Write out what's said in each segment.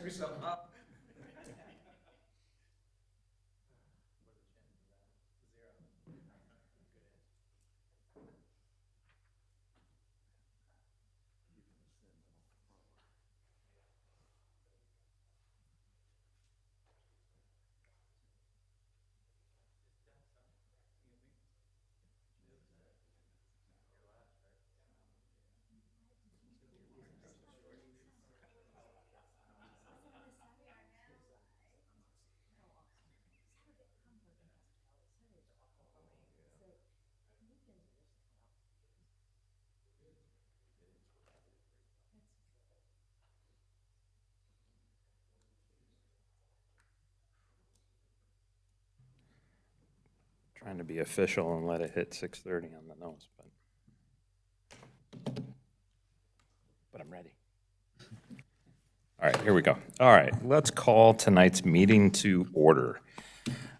me something up. Trying to be official and let it hit 6:30 on the nose, but I'm ready. All right, here we go. All right, let's call tonight's meeting to order.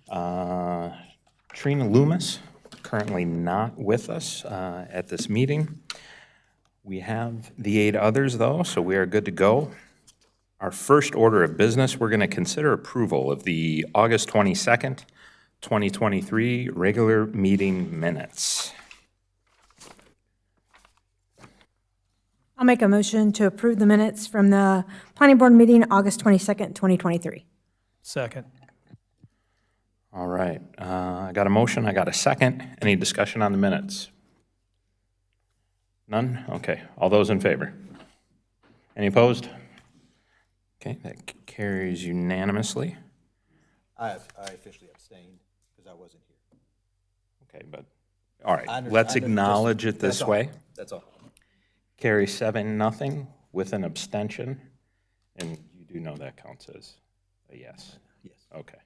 Trina Loomis, currently not with us at this meeting. We have the 8 others, though, so we are good to go. Our first order of business, we're going to consider approval of the August 22nd, 2023 regular meeting minutes. I'll make a motion to approve the minutes from the planning board meeting, August 22nd, 2023. Second. All right, I got a motion, I got a second. Any discussion on the minutes? None? Okay, all those in favor? Any opposed? Okay, that carries unanimously. I officially abstained because I wasn't here. Okay, but, all I right, under- let's I under- acknowledge it this That's all. way. That's all. Carry 7-0 with an abstention, and you do know that counts as a yes. Yes. Okay.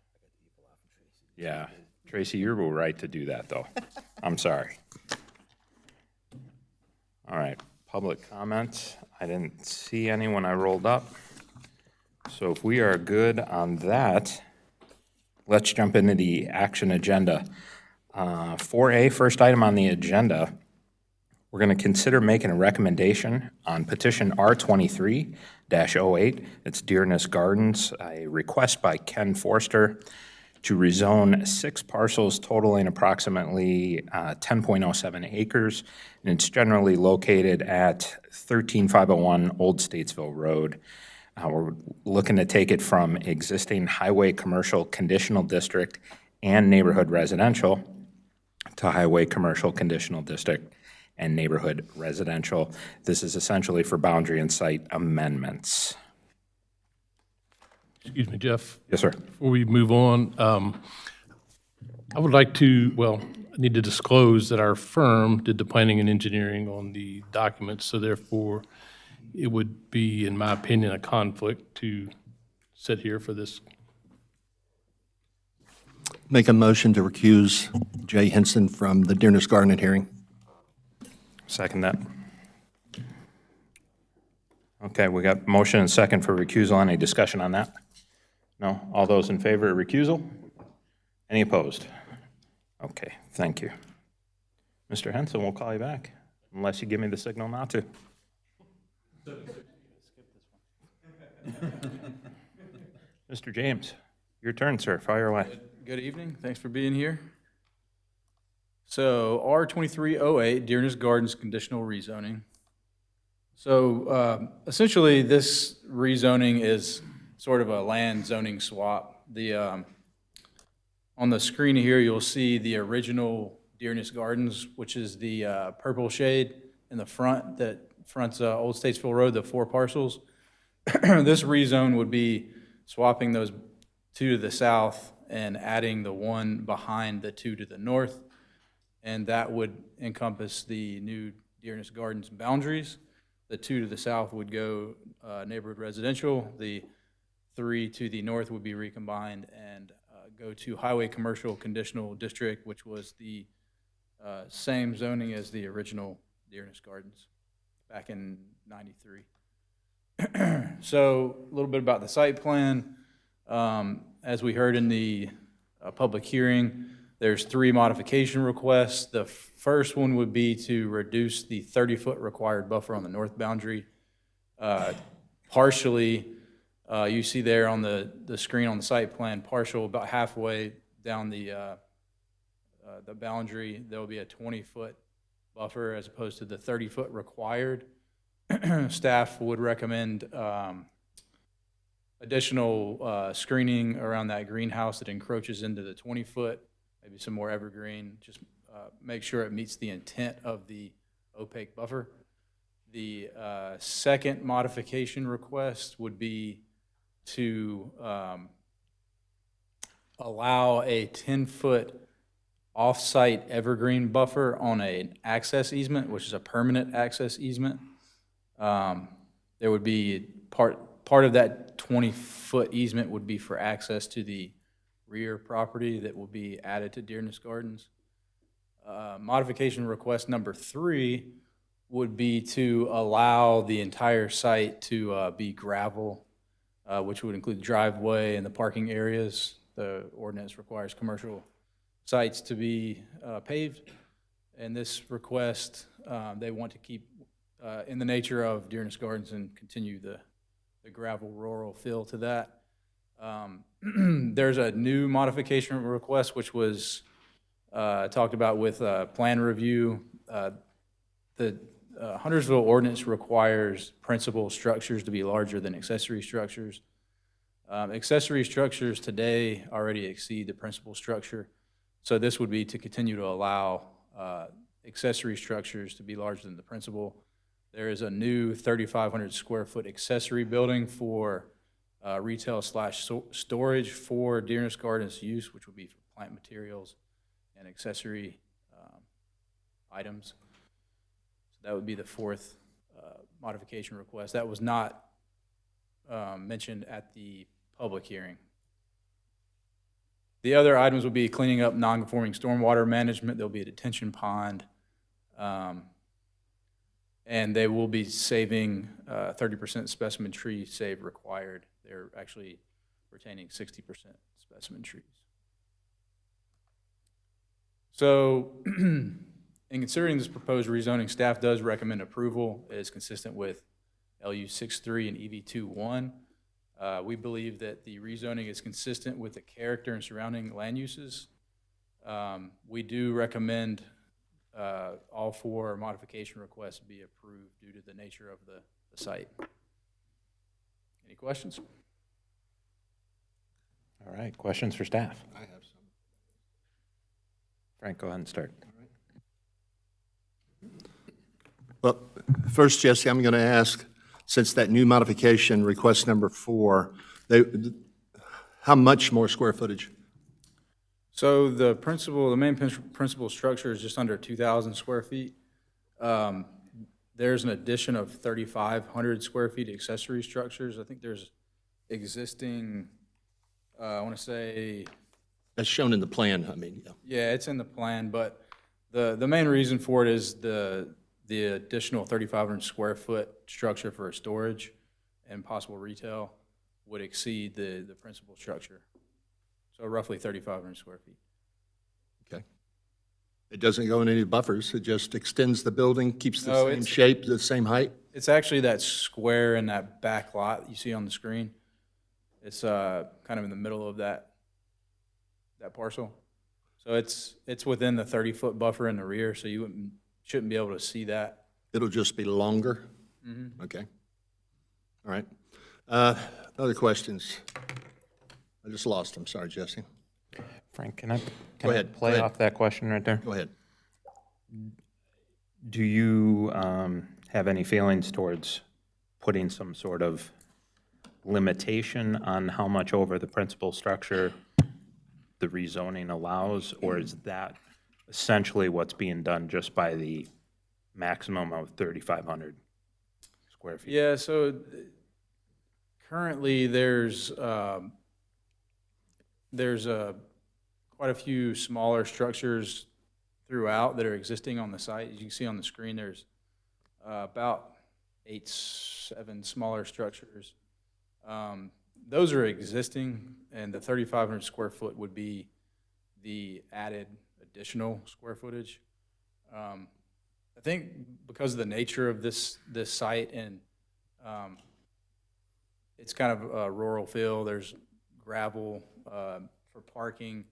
Yeah, Tracy, you're right to do that, though. I'm sorry. All right, public comments. I didn't see any when I rolled up. So if we are good on that, let's jump into the action agenda. 4A, first item on the agenda, we're going to consider making a recommendation on petition R23-08. It's Dearness Gardens, a request by Ken Forster to rezone 6 parcels totaling approximately 10.07 acres, and it's generally located at 13501 Old Statesville Road. We're looking to take it from existing highway commercial conditional district and neighborhood residential to highway commercial conditional district and neighborhood residential. This is essentially for boundary and site amendments. Excuse me, Jeff. Yes, sir. Before we move on, I would like to, I need to disclose that our firm did the planning and engineering on the documents, so therefore it would be, in my opinion, a conflict to sit here for this. Make a motion to recuse Jay Henson from the Dearness Garden hearing. Second that. Okay, we got motion and second for recusal. Any discussion on that? No? All those in favor of recusal? Any opposed? Okay, thank you. Mr. Henson, we'll call you back, unless you give me the signal not to. Mr. James, your turn, sir. Fire away. Good evening. Thanks for being here. So R2308, Dearness Gardens conditional rezoning. So essentially, this rezoning is sort of a land zoning swap. On the screen here, you'll see the original Dearness Gardens, which is the purple shade in the front that fronts Old Statesville Road, the 4 parcels. This rezone would be swapping those 2 to the south and adding the 1 behind the 2 to the north. And that would encompass the new Dearness Gardens boundaries. The 2 to the south would go neighborhood residential. The 3 to the north would be recombined and go to highway commercial conditional district, which was the same zoning as the original Dearness Gardens back in '93. So a little bit about the site plan. As we heard in the public hearing, there's 3 modification requests. The first one would be to reduce the 30-foot required buffer on the north boundary, partially You see there on the screen on the site plan, partial about halfway down the boundary, there will be a 20-foot buffer as opposed to the 30-foot required. Staff would recommend additional screening around that greenhouse that encroaches into the 20-foot, maybe some more evergreen, just make sure it meets the intent of the opaque buffer. The second modification request would be to allow a 10-foot off-site evergreen buffer on an access easement, which is a permanent access easement. There would be part of that 20-foot easement would be for access to the rear property that will be added to Dearness Gardens. Modification request number 3 would be to allow the entire site to be gravel, which would include driveway and the parking areas. The ordinance requires commercial sites to be paved. And this request, they want to keep in the nature of Dearness Gardens and continue the gravel rural feel to that. There's a new modification request which was talked about with plan review. The Huntersville ordinance requires principal structures to be larger than accessory structures. Accessory structures today already exceed the principal structure, so this would be to continue to allow accessory structures to be larger than the principal. There is a new 3,500 square foot accessory building for retail/storage for Dearness Gardens use, which would be for plant materials and accessory items. So that would be the fourth modification request. That was not mentioned at the public hearing. The other items would be cleaning up non-conforming stormwater management. There'll be a detention pond. And they will be saving 30% specimen tree save required. They're actually retaining 60% specimen trees. So in considering this proposed rezoning, staff does recommend approval. It is consistent with LU 6.3 and EV 2.1. We believe that the rezoning is consistent with the character and surrounding land uses. We do recommend all 4 modification requests be approved due to the nature of the site. Any questions? All right, questions for staff? I have some. Frank, go ahead and start. Well, first, Jesse, I'm going to ask, since that new modification, request number 4, how much more square footage? So the main principal structure is just under 2,000 square feet. There's an addition of 3,500 square feet accessory structures. I think there's existing, I want to say, As shown in the plan, I mean, yeah. yeah, it's in the plan, but the main reason for it is the additional 3,500 square foot structure for storage and possible retail would exceed the principal structure. So roughly 3,500 square feet. Okay. It doesn't go in any buffers, it just extends the building, keeps the No, same it's- shape, the same height? It's actually that square in that back lot you see on the screen. It's kind of in the middle of that parcel. So it's within the 30-foot buffer in the rear, so you shouldn't be able to see that. It'll just be longer? Okay. All right. Other questions? I just lost them, sorry, Jesse. Frank, can I ahead, play go ahead. off that question right there? Go ahead. Do you have any feelings towards putting some sort of limitation on how much over the principal structure the rezoning allows, or is that essentially what's being done just by the maximum of 3,500 square feet? Yeah, so currently there's quite a few smaller structures throughout that are existing on the site. As you can see on the screen, there's about 7 smaller structures. Those are existing, and the 3,500 square foot would be the added additional square footage. I think because of the nature of this site and it's kind of a rural feel. There's gravel for parking,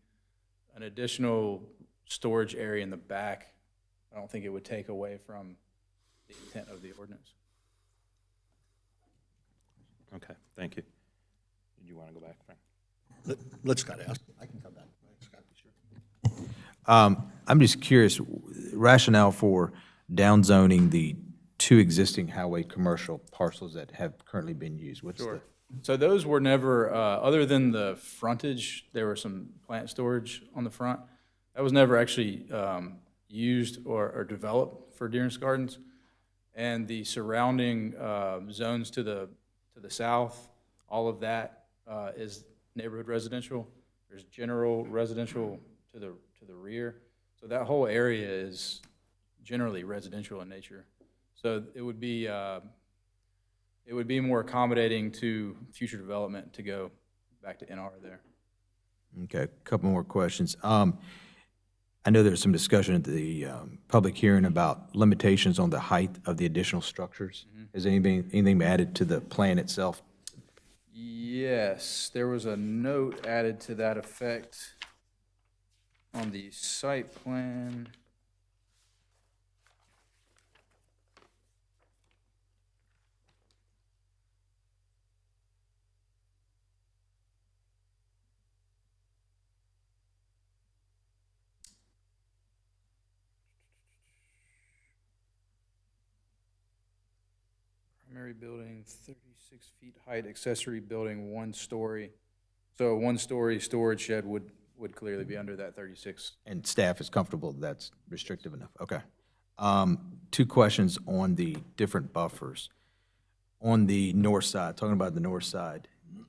an additional storage area in the back. I don't think it would take away from the intent of the ordinance. Okay, thank you. Did you want to go back, Frank? Let Scott ask. I can come back. Scott, sure. I'm just curious, rationale for downzoning the two existing highway commercial parcels that have currently been used. What's the? So those were never, other than the frontage, there were some plant storage on the front. That was never actually used or developed for Dearness Gardens. And the surrounding zones to the south, all of that is neighborhood residential. There's general residential to the rear. So that whole area is generally residential in nature. So it would be more accommodating to future development to go back to NR there. Okay, a couple more questions. I know there's some discussion at the public hearing about limitations on the height of the additional structures. Has anything been added to the plan itself? Yes, there was a note added to that effect on the site plan. Primary building, 36 feet height, accessory building, 1 story. So a 1-story storage shed would clearly be under that 36. And staff is comfortable that's restrictive enough? Okay. 2 questions on the different buffers. On the north side, talking about the north side,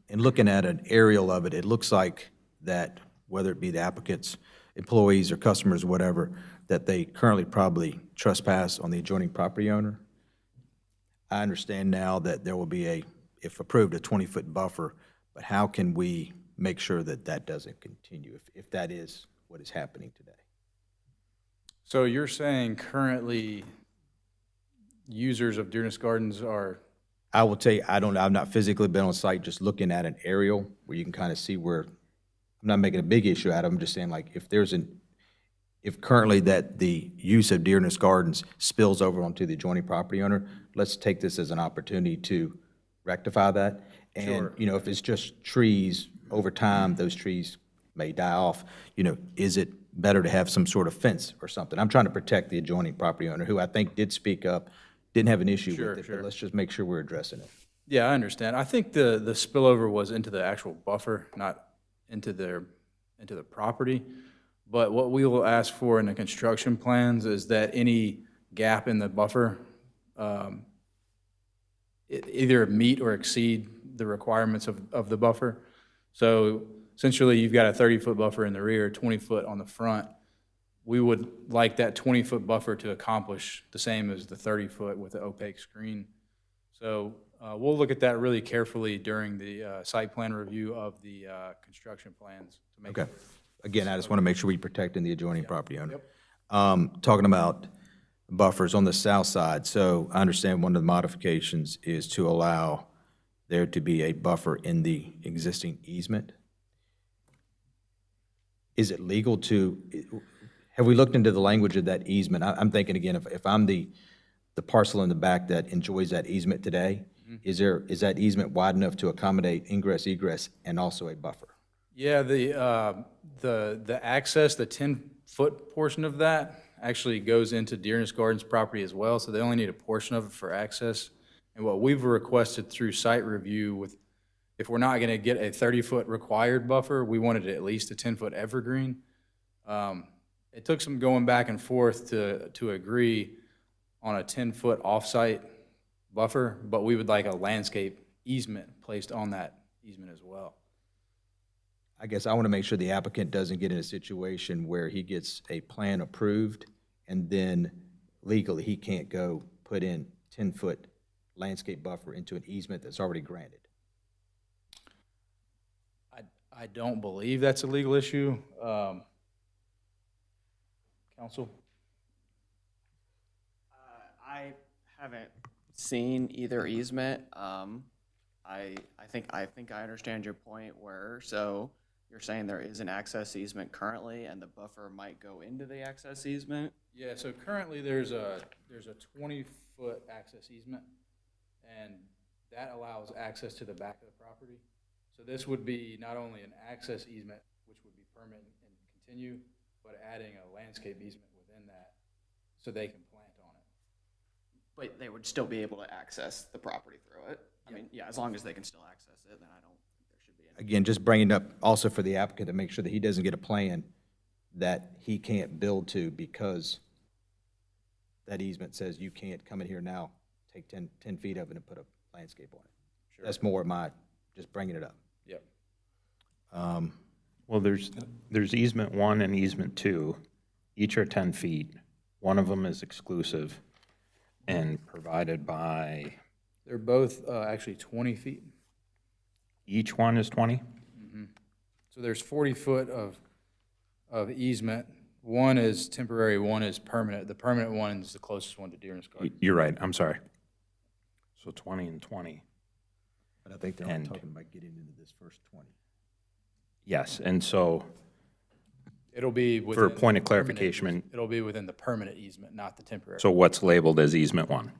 and looking at an aerial of it, it looks like that, whether it be the applicants, employees, or customers, whatever, that they currently probably trespass on the adjoining property owner. I understand now that there will be a, if approved, a 20-foot buffer, but how can we make sure that that doesn't continue, if that is what is happening today? So you're saying currently users of Dearness Gardens are, I will tell you, I've not physically been on site, just looking at an aerial where you can kind of see where, I'm not making a big issue out of it, I'm just saying, like, if currently that the use of Dearness Gardens spills over onto the adjoining property owner, let's take this as an opportunity to rectify that. And, you know, if it's just trees, over time, those trees may die off, you know, is it better to have some sort of fence or something? I'm trying to protect the adjoining property owner, who I think did speak up, didn't have an issue with it, but let's just make sure we're addressing it. yeah, I understand. I think the spillover was into the actual buffer, not into the property. But what we will ask for in the construction plans is that any gap in the buffer either meet or exceed the requirements of the buffer. So essentially, you've got a 30-foot buffer in the rear, 20-foot on the front. We would like that 20-foot buffer to accomplish the same as the 30-foot with the opaque screen. So we'll look at that really carefully during the site plan review of the construction plans to make Okay. Again, I just want to make sure we're protecting the adjoining property owner. Talking about buffers on the south side, so I understand one of the modifications is to allow there to be a buffer in the existing easement. Is it legal to, have we looked into the language of that easement? I'm thinking again, if I'm the parcel in the back that enjoys that easement today, is that easement wide enough to accommodate ingress, egress, and also a buffer? Yeah, the access, the 10-foot portion of that actually goes into Dearness Gardens property as well, so they only need a portion of it for access. And what we've requested through site review with, if we're not gonna get a 30-foot required buffer, we wanted at least a 10-foot evergreen. It took some going back and forth to agree on a 10-foot off-site buffer, but we would like a landscape easement placed on that easement as well. I guess I want to make sure the applicant doesn't get in a situation where he gets a plan approved and then legally he can't go put in 10-foot landscape buffer into an easement that's already granted. I don't believe that's a legal issue. Counsel? I haven't seen either easement. I think I understand your point where, so you're saying there is an access easement currently and the buffer might go into the access easement? Yeah, so currently there's a 20-foot access easement, and that allows access to the back of the property. So this would be not only an access easement, which would be permanent and continue, but adding a landscape easement within that so they can plant on it. But they would still be able to access the property through it? I mean, yeah, as long as they can still access it, then I don't think there should be any. Again, just bringing it up also for the applicant to make sure that he doesn't get a plan that he can't build to because that easement says you can't come in here now, take 10 feet of it and put a landscape on it. That's more my, just bringing it up. Yep. Well, there's easement 1 and easement 2. Each are 10 feet. One of them is exclusive and provided by, They're both actually 20 feet. each one is 20? So there's 40 foot of easement. One is temporary, one is permanent. The permanent one is the closest one to Dearness Garden. You're right, I'm sorry. So 20 and 20. But I think they're only And- talking about getting into this first 20. Yes, and so It'll be for within. a point of the permanent clarification, easement. It'll be within the permanent easement, not the temporary. so what's labeled as easement 1?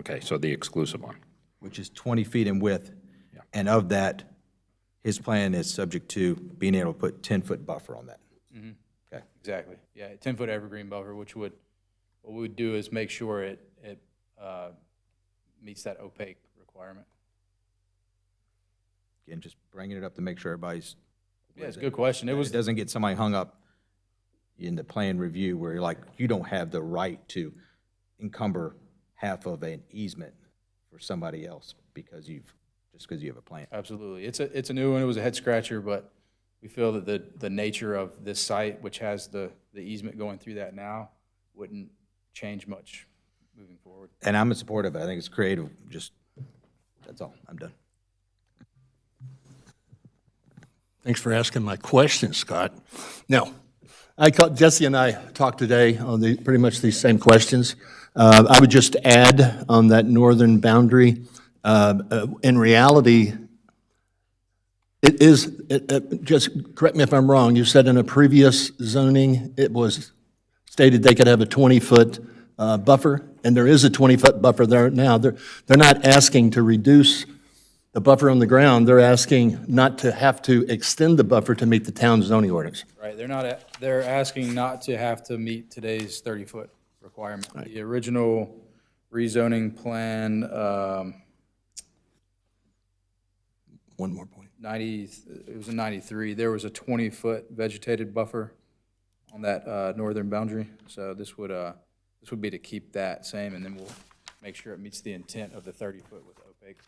Okay, so the exclusive one. Which is 20 feet in width. Yeah. And of that, his plan is subject to being able to put 10-foot buffer on that. Okay. Exactly. Yeah, 10-foot evergreen buffer, which would, what we would do is make sure it meets that opaque requirement. Again, just bringing it up to make sure everybody's. Yeah, it's a good question. It was, It doesn't get somebody hung up in the plan review where you're like, you don't have the right to encumber half of an easement for somebody else because just because you have a plan. absolutely. It's a new one. It was a head scratcher, but we feel that the nature of this site, which has the easement going through that now, wouldn't change much moving forward. And I'm in support of it. I think it's creative, just, that's all. I'm done. Thanks for asking my question, Scott. Now, Jesse and I talked today on pretty much these same questions. I would just add on that northern boundary, in reality, it is, just correct me if I'm wrong, you said in a previous zoning, it was stated they could have a 20-foot buffer, and there is a 20-foot buffer there now. They're not asking to reduce the buffer on the ground, they're asking not to have to extend the buffer to meet the town zoning ordinance. Right, they're asking not to have to meet today's 30-foot requirement. The original rezoning plan, One more point. it was in 93, there was a 20-foot vegetated buffer on that northern boundary. So this would be to keep that same, and then we'll make sure it meets the intent of the 30-foot with opaque.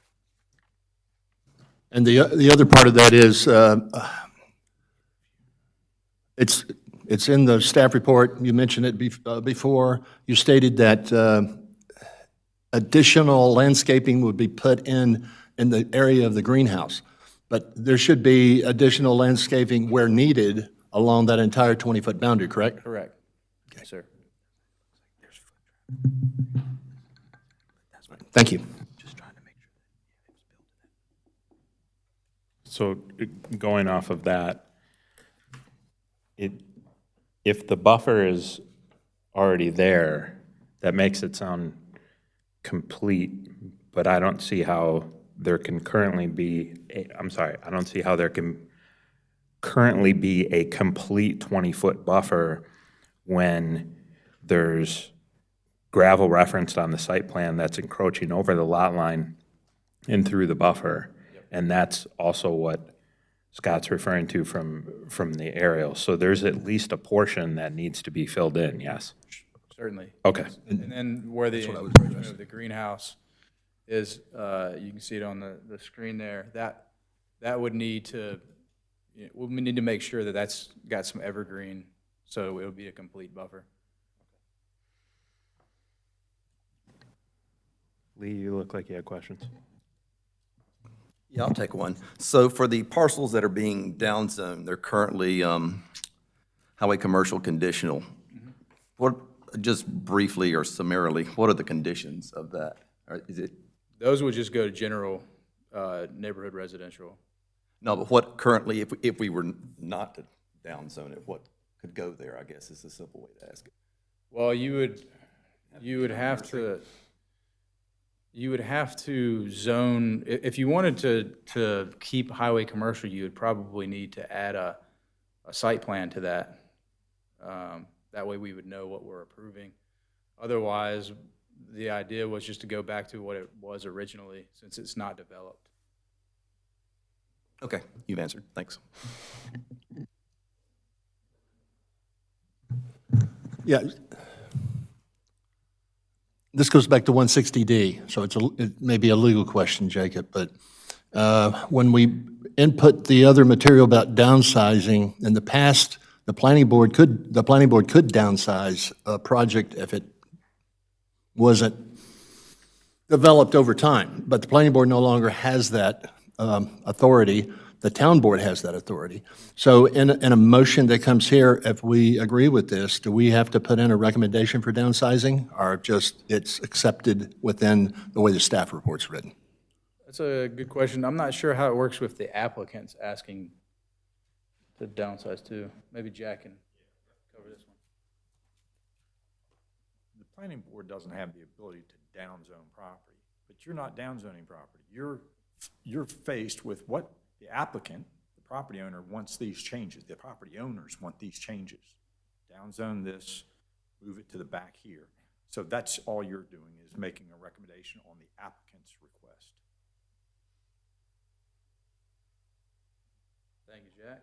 And the other part of that is, it's in the staff report, you mentioned it before, you stated that additional landscaping would be put in the area of the greenhouse, but there should be additional landscaping where needed along that entire 20-foot boundary, correct? Correct. Yes, sir. Thank you. So going off of that, if the buffer is already there, that makes it sound complete, but I don't see how there can currently be, I don't see how there can currently be a complete 20-foot buffer when there's gravel referenced on the site plan that's encroaching over the lot line and through the buffer. And that's also what Scott's referring to from the aerial. So there's at least a portion that needs to be filled in, yes? Certainly. Okay. And then where the encroachment of the greenhouse is, you can see it on the screen there, that would need to, we need to make sure that that's got some evergreen, so it would be a complete buffer. Lee, you look like you had questions. Yeah, I'll take one. So for the parcels that are being downzoned, they're currently highway commercial conditional. What, just briefly or summarily, what are the conditions of that? Or is it, Those would just go to general neighborhood residential. No, but what currently, if we were not to downzone it, what could go there, I guess, is a simple way to ask it. Well, you would have to zone, if you wanted to keep highway commercial, you would probably need to add a site plan to that. That way we would know what we're approving. Otherwise, the idea was just to go back to what it was originally, since it's not developed. Okay, you've answered, thanks. Yeah. This goes back to 160D, so it may be a legal question, Jacob, but when we input the other material about downsizing, in the past, the planning board could downsize a project if it wasn't developed over time, but the planning board no longer has that authority. The town board has that authority. So in a motion that comes here, if we agree with this, do we have to put in a recommendation for downsizing, or just it's accepted within the way the staff report's written? That's a good question. I'm not sure how it works with the applicants asking to downsize too. Maybe Jack can cover this one. The planning board doesn't have the ability to downzone property, but you're not downzoning property. You're faced with what the applicant, the property owner, wants these changes. The property owners want these changes. Downzone this, move it to the back here. So that's all you're doing, is making a recommendation on the applicant's request. Thank you, Jack.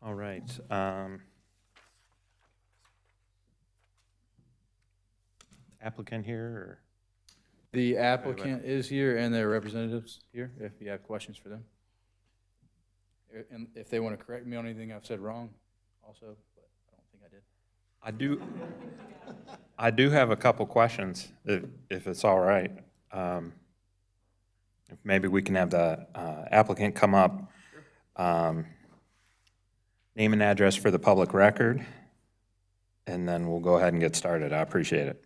All right. Applicant here, or? The applicant is here and their representatives here, if you have questions for them. And if they want to correct me on anything I've said wrong also, but I don't think I did. I do have a couple questions, if it's all right. If maybe we can have the applicant come up. Name and address for the public record, and then we'll go ahead and get started. I appreciate it.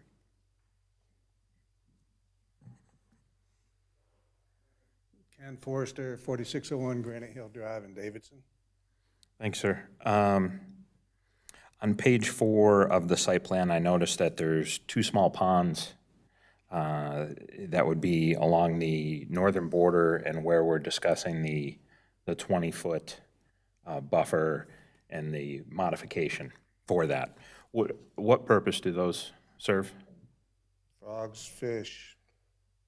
Ken Forrester, 4601 Granite Hill Drive in Davidson. Thanks, sir. On page 4 of the site plan, I noticed that there's 2 small ponds that would be along the northern border and where we're discussing the 20-foot buffer and the modification for that. What purpose do those serve? Frogs, fish,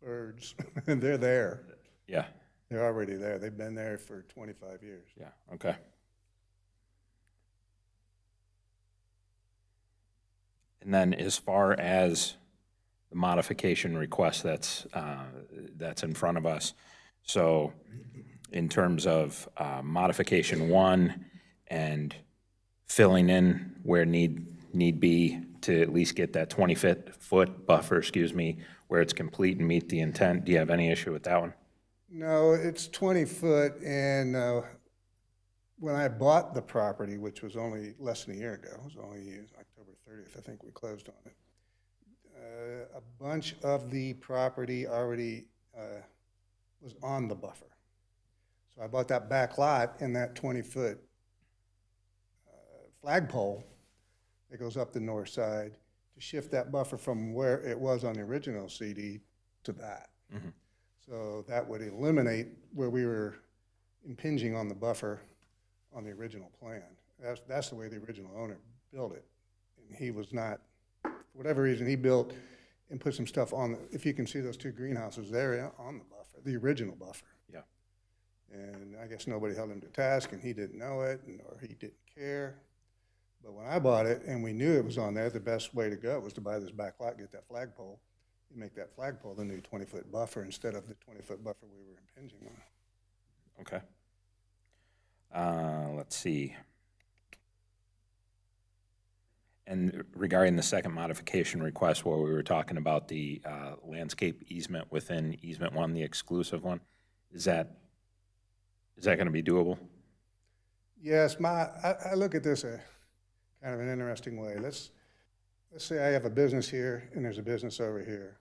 birds, they're there. Yeah, They're already there. They've been there for 25 years. yeah, okay. And then as far as the modification request that's in front of us, so in terms of modification 1 and filling in where need be to at least get that 20-foot buffer, where it's complete and meet the intent, do you have any issue with that one? No, it's 20 foot, and when I bought the property, which was only less than a year ago, it was only October 30th, I think we closed on it, a bunch of the property already was on the buffer. So I bought that back lot and that 20-foot flagpole that goes up the north side to shift that buffer from where it was on the original CD to that. Mm-hmm. So that would eliminate where we were impinging on the buffer on the original plan. That's the way the original owner built it. And he was not, for whatever reason, he built and put some stuff on, if you can see those 2 greenhouses there on the buffer, the original buffer. Yeah. And I guess nobody held him to task, and he didn't know it, or he didn't care. But when I bought it, and we knew it was on there, the best way to go was to buy this back lot, get that flagpole, and make that flagpole the new 20-foot buffer instead of the 20-foot buffer we were impinging on. Okay. Let's see. And regarding the second modification request, where we were talking about the landscape easement within easement 1, the exclusive one, is that going to be doable? Yes, I look at this kind kind of an interesting way. Let's say I have a business here and there's a business over here.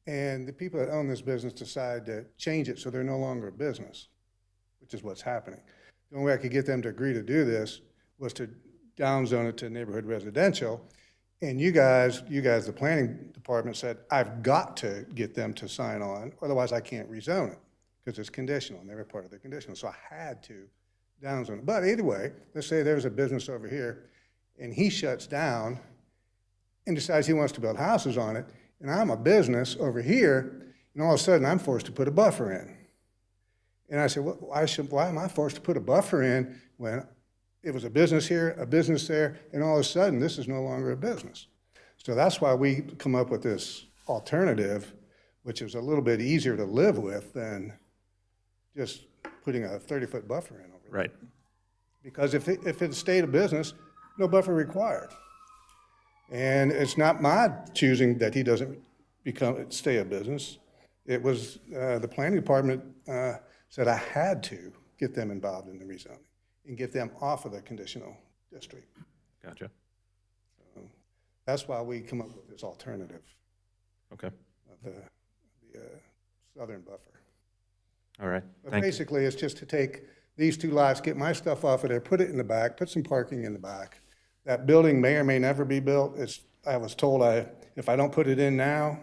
And the people that own this business decide to change it so they're no longer a business, which is what's happening. The only way I could get them to agree to do this was to downzone it to neighborhood residential. And you guys, the planning department said, I've got to get them to sign on, otherwise I can't rezone it, because it's conditional, and they were part of the conditional. So I had to downzone it. But either way, let's say there's a business over here, and he shuts down and decides he wants to build houses on it, and I'm a business over here, and all of a sudden I'm forced to put a buffer in. And I said, well, why am I forced to put a buffer in when it was a business here, a business there, and all of a sudden, this is no longer a business? So that's why we come up with this alternative, which is a little bit easier to live with than just putting a 30-foot buffer in over there. Right. Because if it stayed a business, no buffer required. And it's not my choosing that he doesn't stay a business. It was, the planning department said I had to get them involved in the rezoning and get them off of the conditional district. Gotcha. That's why we come up with this alternative Okay. of the southern buffer. All right. But Thank you. basically, it's just to take these two lots, get my stuff off of there, put it in the back, put some parking in the back. That building may or may never be built. I was told if I don't put it in now,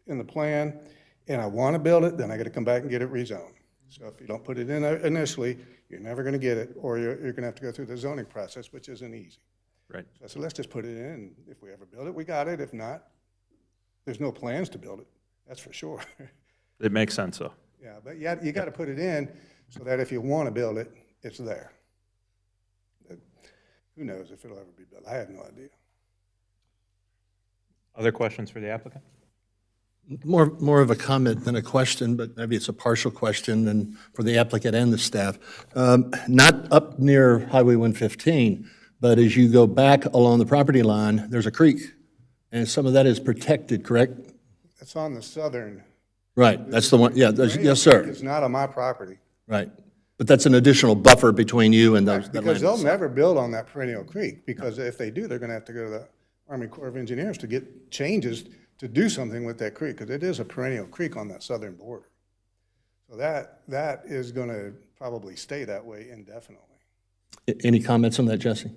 in the plan, and I want to build it, then I got to come back and get it rezoned. So if you don't put it in initially, you're never going to get it, or you're going to have to go through the zoning process, which isn't easy. Right. So I said, let's just put it in. If we ever build it, we got it. If not, there's no plans to build it. That's for sure. It makes sense, though. Yeah, but you got to put it in so that if you want to build it, it's there. But who knows if it'll ever be built? I have no idea. Other questions for the applicant? More of a comment than a question, but maybe it's a partial question and for the applicant and the staff. Not up near Highway 115, but as you go back along the property line, there's a creek, and some of that is protected, correct? It's on the southern. Right, that's the one, yeah, yes, sir, It's not on my property. right. But that's an additional buffer between you and those. that Because land. they'll never build on that perennial creek, because if they do, they're going to have to go to the Army Corps of Engineers to get changes to do something with that creek, because it is a perennial creek on that southern border. So that is going to probably stay that way indefinitely. Any comments on that, Jesse?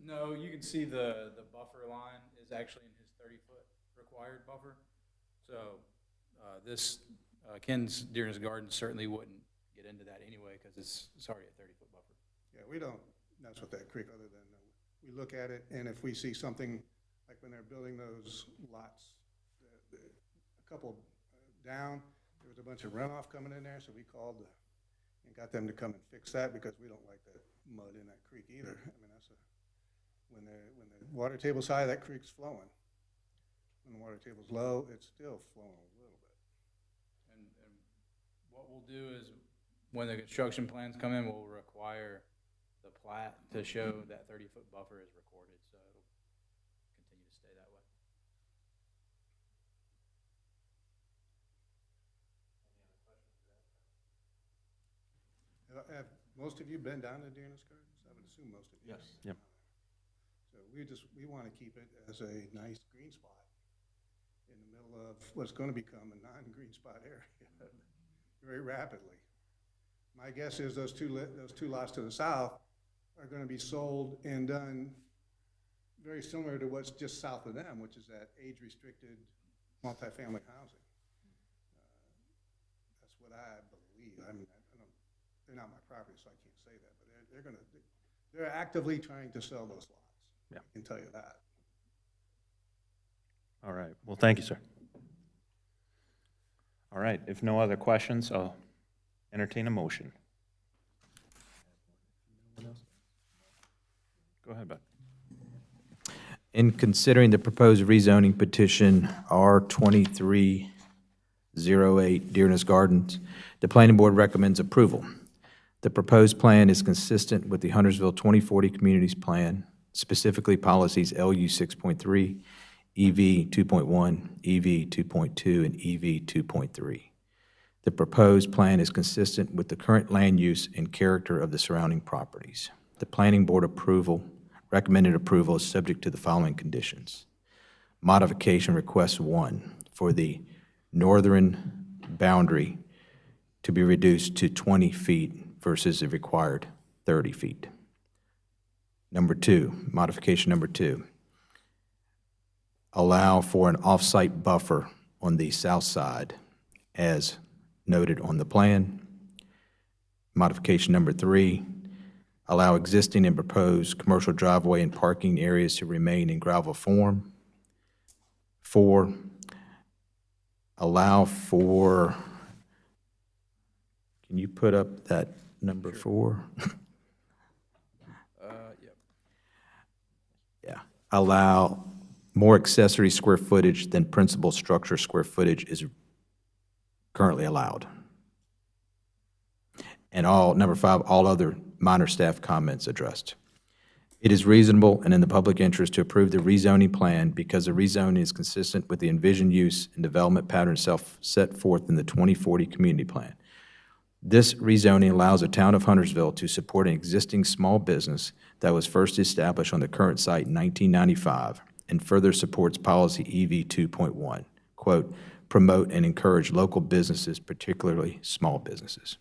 No, you can see the buffer line is actually in his 30-foot required buffer. So Ken's Dearness Gardens certainly wouldn't get into that anyway, because it's already a 30-foot buffer. Yeah, we don't mess with that creek, other than we look at it, and if we see something, like when they're building those lots, a couple down, there was a bunch of runoff coming in there, so we called and got them to come and fix that, because we don't like that mud in that creek either. I mean, when the water table's high, that creek's flowing. When the water table's low, it's still flowing a little bit. And what we'll do is, when the construction plans come in, we'll require the plat to show that 30-foot buffer is recorded, so it'll continue to stay that way. Have most of you been down to Dearness Gardens? I would assume most of you. Yes. Yep. So we want to keep it as a nice green spot in the middle of what's going to become a non-green spot area very rapidly. My guess is those two lots to the south are going to be sold and done very similar to what's just south of them, which is that age-restricted multifamily housing. That's what I believe. I mean, they're not my property, so I can't say that, but they're actively trying to sell those lots. Yeah. I can tell you that. All right. Well, thank you, sir. All right. If no other questions, I'll entertain a motion. Go ahead, Bud. In considering the proposed rezoning petition R2308 Dearness Gardens, the planning board recommends approval. The proposed plan is consistent with the Huntersville 2040 Communities Plan, specifically policies LU 6.3, EV 2.1, EV 2.2, and EV 2.3. The proposed plan is consistent with the current land use and character of the surrounding properties. The planning board recommended approval is subject to the following conditions. Modification request 1 for the northern boundary to be reduced to 20 feet versus the required 30 feet. Modification number 2, allow for an off-site buffer on the south side as noted on the plan. Modification number 3, allow existing and proposed commercial driveway and parking areas to remain in gravel form. 4, allow for, can you put up that number 4? Yep. Yeah. Allow more accessory square footage than principal structure square footage is currently allowed. And number 5, all other minor staff comments addressed. It is reasonable and in the public interest to approve the rezoning plan because the rezoning is consistent with the envisioned use and development pattern set forth in the 2040 community plan. This rezoning allows the town of Huntersville to support an existing small business that was first established on the current site in 1995 and further supports policy EV 2.1, quote, promote and encourage local businesses, particularly small businesses.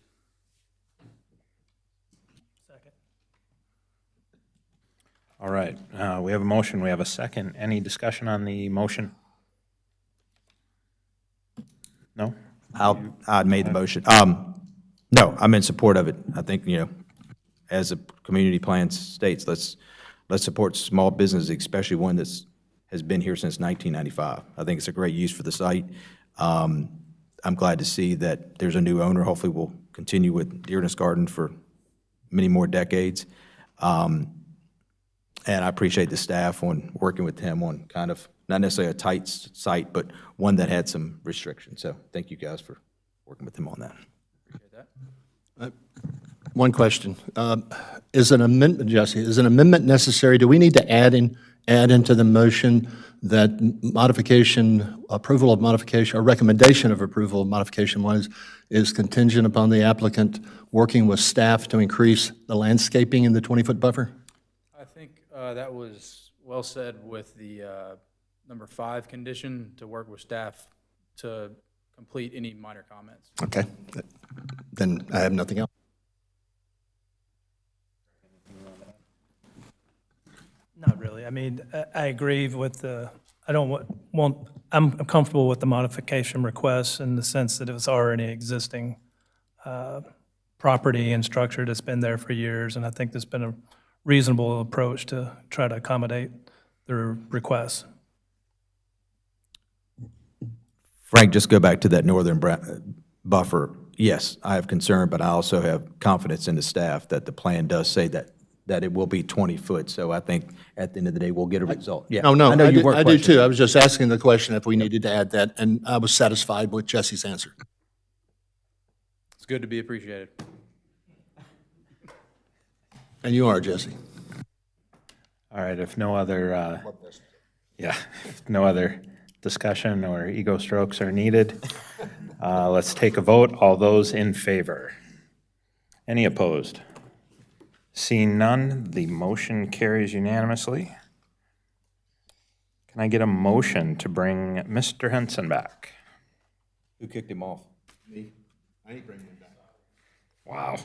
All right, we have a motion, we have a second. Any discussion on the motion? No? I made the motion. No, I'm in support of it. I think, as the community plan states, let's support small businesses, especially one that's has been here since 1995. I think it's a great use for the site. I'm glad to see that there's a new owner. Hopefully, we'll continue with Dearness Garden for many more decades. And I appreciate the staff on working with him on kind of, not necessarily a tight site, but one that had some restrictions. So thank you guys for working with him on that. Appreciate that. One question. Is an amendment, Jesse, is an amendment necessary? Do we need to add into the motion that approval of modification, or recommendation of approval of modification one is contingent upon the applicant working with staff to increase the landscaping in the 20-foot buffer? I think that was well said with the number 5 condition, to work with staff to complete any minor comments. Okay. Then I have nothing else. Not really. I mean, I agree with I'm comfortable with the modification request in the sense that it was already existing property and structure that's been there for years, and I think there's been a reasonable approach to try to accommodate their requests. Frank, just go back to that northern buffer. Yes, I have concern, but I also have confidence in the staff that the plan does say that it will be 20 foot. So I think at the end of the day, we'll get a result. Yeah. No, I know you were I do too. questioning. I was just asking the question if we needed to add that, and I was satisfied with Jesse's answer. It's good to be appreciated. And you are, Jesse. All right, if no other, if no other discussion or ego strokes are needed, let's take a vote. All those in favor? Any opposed? Seeing none, the motion carries unanimously. Can I get a motion to bring Mr. Henson back? Who kicked him off? Me? I ain't bringing him back. Wow.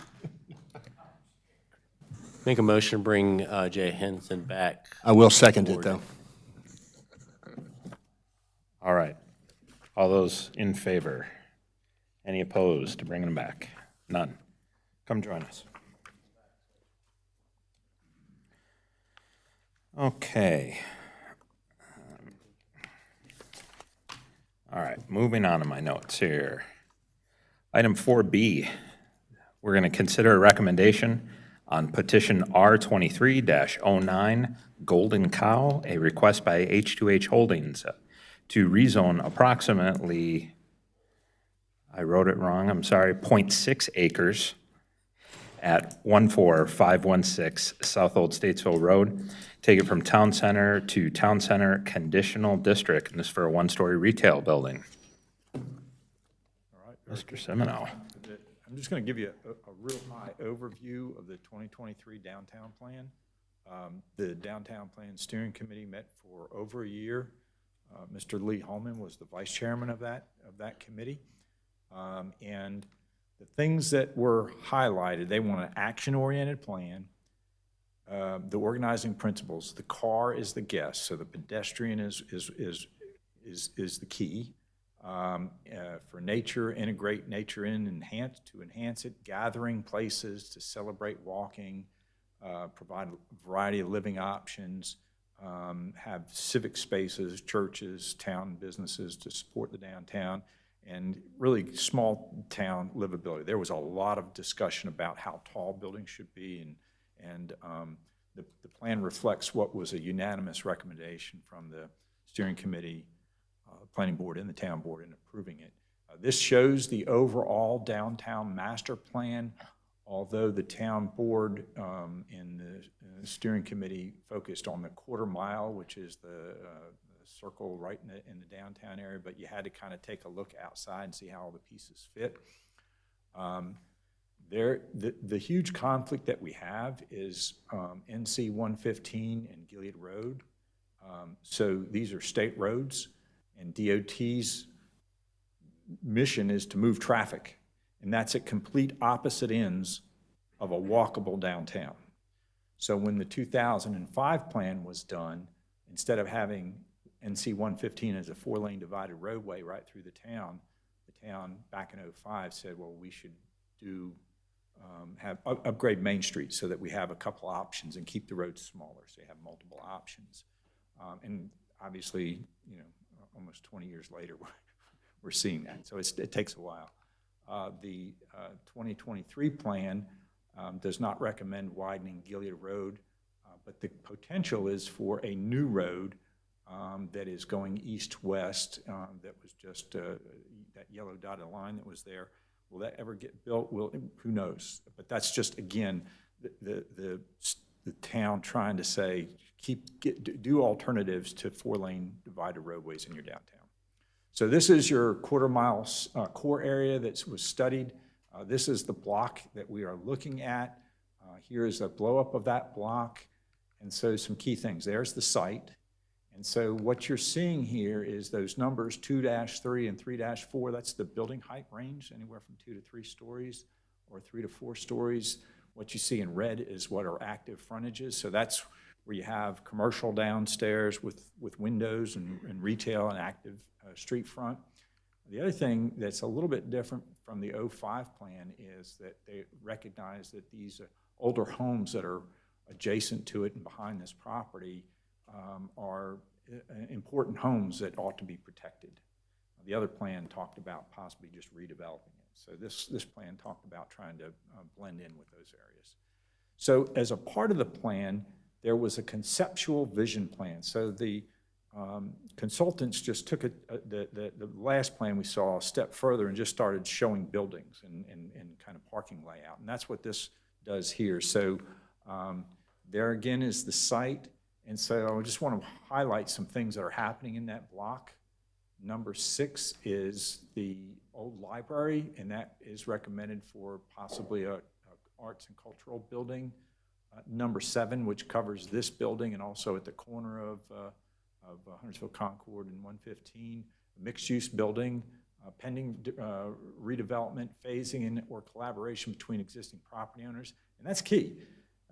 Make a motion to bring Jay Henson back. I will second it, though. All right. All those in favor? Any opposed to bringing him back? None. Come join us. Okay. All right, moving on to my notes here. Item 4B, we're going to consider a recommendation on petition R23-09 Golden Cow, a request by H2H Holdings to rezone approximately, I wrote it wrong, I'm sorry, 0.6 acres at 14516 South Old Statesville Road. Take it from Town Center to Town Center Conditional District, and this is for a one-story retail building. Mr. Semino. I'm just going to give you a real high overview of the 2023 downtown plan. The Downtown Plan Steering Committee met for over a year. Mr. Lee Holman was the vice chairman of that committee. And the things that were highlighted, they want an action-oriented plan. The organizing principles, the car is the guest, so the pedestrian is the key. For nature, integrate nature in, enhance it, gathering places to celebrate walking, provide a variety of living options, have civic spaces, churches, town businesses to support the downtown, and really small town livability. There was a lot of discussion about how tall buildings should be, and the plan reflects what was a unanimous recommendation from the steering committee, planning board, and the town board in approving it. This shows the overall downtown master plan, although the town board and the steering committee focused on the quarter mile, which is the circle right in the downtown area, but you had to kind of take a look outside and see how all the pieces fit. The huge conflict that we have is NC 115 and Gilead Road. So these are state roads, and DOT's mission is to move traffic, and that's at complete opposite ends of a walkable downtown. So when the 2005 plan was done, instead of having NC 115 as a 4-lane divided roadway right through the town back in 2005 said, well, we should upgrade Main Street so that we have a couple options and keep the roads smaller, so you have multiple options. And obviously, almost 20 years later, we're seeing that. So it takes a while. The 2023 plan does not recommend widening Gilead Road, but the potential is for a new road that is going east-west that was just that yellow dotted line that was there. Will that ever get built? Who knows? But that's just, again, the town trying to say, do alternatives to 4-lane divided roadways in your downtown. So this is your quarter-mile core area that was studied. This is the block that we are looking at. Here is a blow-up of that block. And so some key things. There's the site. And so what you're seeing here is those numbers 2-3 and 3-4. That's the building height range, anywhere from 2 to 3 stories or 3 to 4 stories. What you see in red is what are active frontages. So that's where you have commercial downstairs with windows and retail and active street front. The other thing that's a little bit different from the 05 plan is that they recognize that these older homes that are adjacent to it and behind this property are important homes that ought to be protected. The other plan talked about possibly just redeveloping it. So this plan talked about trying to blend in with those areas. So as a part of the plan, there was a conceptual vision plan. So the consultants just took the last plan we saw a step further and just started showing buildings and kind of parking layout. And that's what this does here. So there again is the site. And so I just want to highlight some things that are happening in that block. Number 6 is the old library, and that is recommended for possibly a arts and cultural building. Number 7, which covers this building and also at the corner of Huntersville Concord and 115, a mixed-use building, pending redevelopment, phasing in or collaboration between existing property owners, and that's key.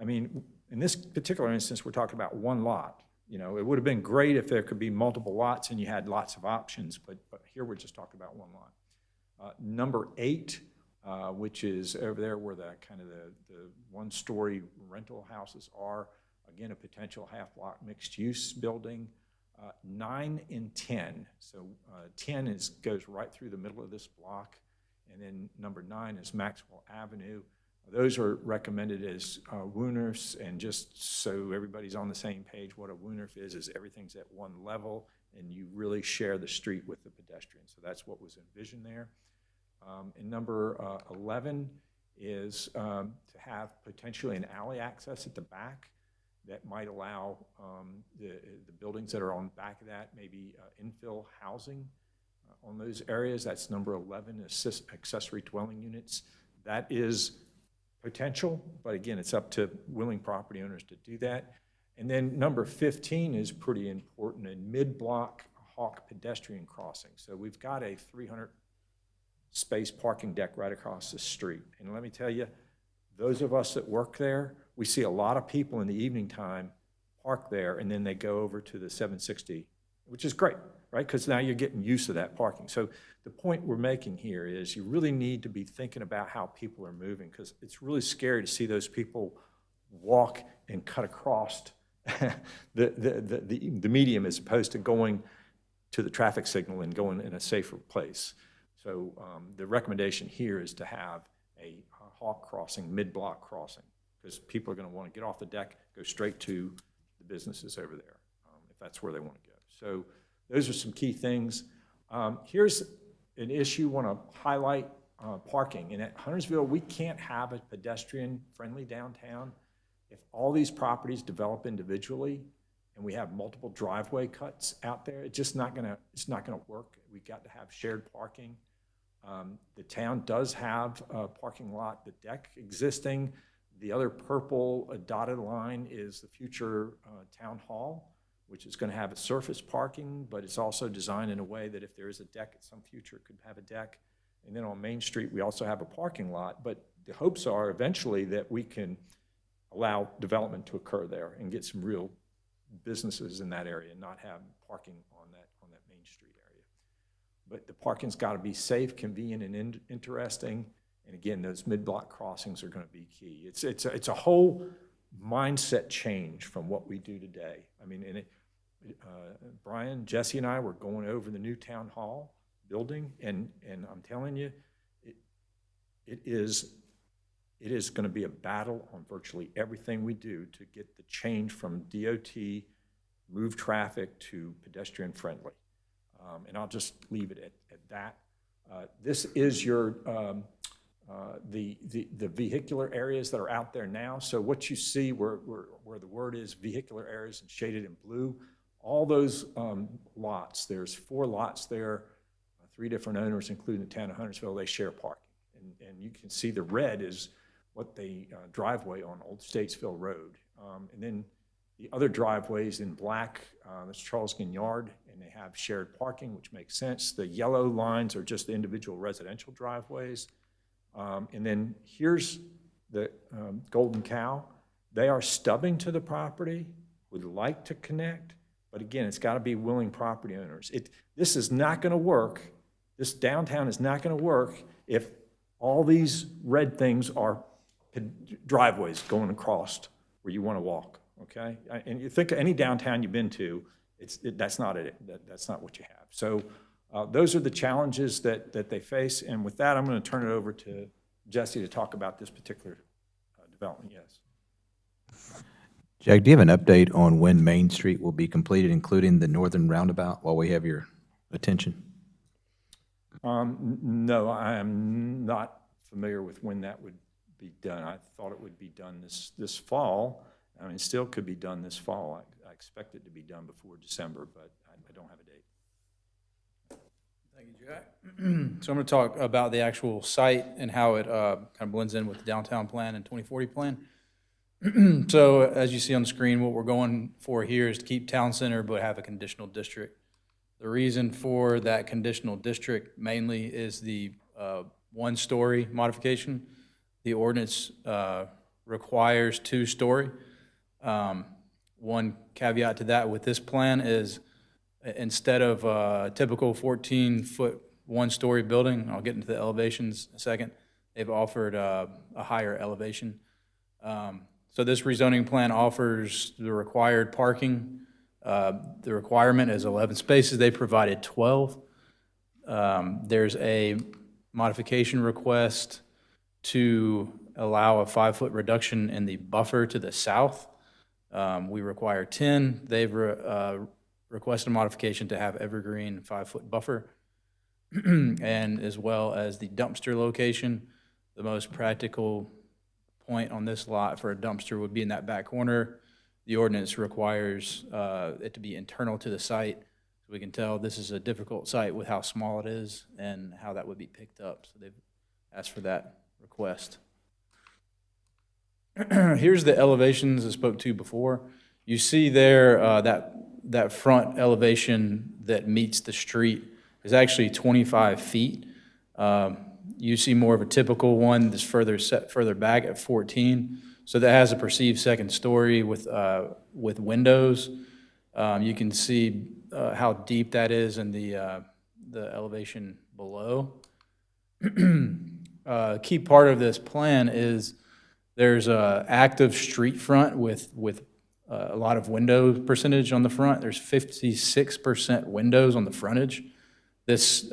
I mean, in this particular instance, we're talking about one lot. It would have been great if there could be multiple lots and you had lots of options, but here we're just talking about one lot. Number 8, which is over there where the kind of the one-story rental houses are, again, a potential half-block mixed-use building. 9 and 10, so 10 goes right through the middle of this block, and then number 9 is Maxwell Avenue. Those are recommended as WUNRFs, and just so everybody's on the same page, what a WUNRF is everything's at one level, and you really share the street with the pedestrian. So that's what was envisioned there. And number 11 is to have potentially an alley access at the back that might allow the buildings that are on the back of that, maybe infill housing on those areas. That's number 11, accessory dwelling units. That is potential, but again, it's up to willing property owners to do that. And then number 15 is pretty important, a mid-block Hawk pedestrian crossing. So we've got a 300-space parking deck right across the street. And let me tell you, those of us that work there, we see a lot of people in the evening time park there, and then they go over to the 760, which is great, right? Because now you're getting used to that parking. So the point we're making here is you really need to be thinking about how people are moving, because it's really scary to see those people walk and cut across the medium as opposed to going to the traffic signal and going in a safer place. So the recommendation here is to have a Hawk crossing, mid-block crossing, because people are going to want to get off the deck, go straight to the businesses over there, if that's where they want to go. So those are some key things. Here's an issue I want to highlight, parking. And at Huntersville, we can't have a pedestrian-friendly downtown if all these properties develop individually and we have multiple driveway cuts out there. It's just not gonna work. We've got to have shared parking. The town does have a parking lot, the deck existing. The other purple dotted line is the future town hall, which is going to have a surface parking, but it's also designed in a way that if there is a deck at some future, it could have a deck. And then on Main Street, we also have a parking lot, but the hopes are eventually that we can allow development to occur there and get some real businesses in that area and not have parking on that Main Street area. But the parking's got to be safe, convenient, and interesting. And again, those mid-block crossings are going to be key. It's a whole mindset change from what we do today. I mean, Brian, Jesse, and I were going over the new town hall building, and I'm telling you, it is going to be a battle on virtually everything we do to get the change from DOT, move traffic, to pedestrian friendly. And I'll just leave it at that. This is your the vehicular areas that are out there now. So what you see where the word is vehicular areas and shaded in blue, all those lots, there's 4 lots there, 3 different owners, including the town of Huntersville, they share parking. And you can see the red is what the driveway on Old Statesville Road. And then the other driveways in black, that's Charles Gignard, and they have shared parking, which makes sense. The yellow lines are just the individual residential driveways. And then here's the Golden Cow. They are stubbing to the property, would like to connect, but again, it's got to be willing property owners. This is not going to work. This downtown is not going to work if all these red things are driveways going across where you want to walk, okay? And you think of any downtown you've been to, that's not it. That's not what you have. So those are the challenges that they face. And with that, I'm going to turn it over to Jesse to talk about this particular development. Yes. Jack, do you have an update on when Main Street will be completed, including the northern roundabout, while we have your attention? No, I am not familiar with when that would be done. I thought it would be done this fall. I mean, it still could be done this fall. I expect it to be done before December, but I don't have a date. Thank you, Jack. So I'm going to talk about the actual site and how it kind of blends in with the downtown plan and 2040 plan. So as you see on the screen, what we're going for here is to keep town center but have a conditional district. The reason for that conditional district mainly is the one-story modification. The ordinance requires 2-story. One caveat to that with this plan is instead of a typical 14-foot one-story building, I'll get into the elevations in a second, they've offered a higher elevation. So this rezoning plan offers the required parking. The requirement is 11 spaces. They provided 12. There's a modification request to allow a 5-foot reduction in the buffer to the south. We require 10. They've requested a modification to have evergreen 5-foot buffer, and as well as the dumpster location. The most practical point on this lot for a dumpster would be in that back corner. The ordinance requires it to be internal to the site. So we can tell this is a difficult site with how small it is and how that would be picked up. So they've asked for that request. Here's the elevations I spoke to before. You see there, that front elevation that meets the street is actually 25 feet. You see more of a typical one that's set further back at 14. So that has a perceived second story with windows. You can see how deep that is in the elevation below. Key part of this plan is there's a active street front with a lot of window percentage on the front. There's 56% windows on the frontage. This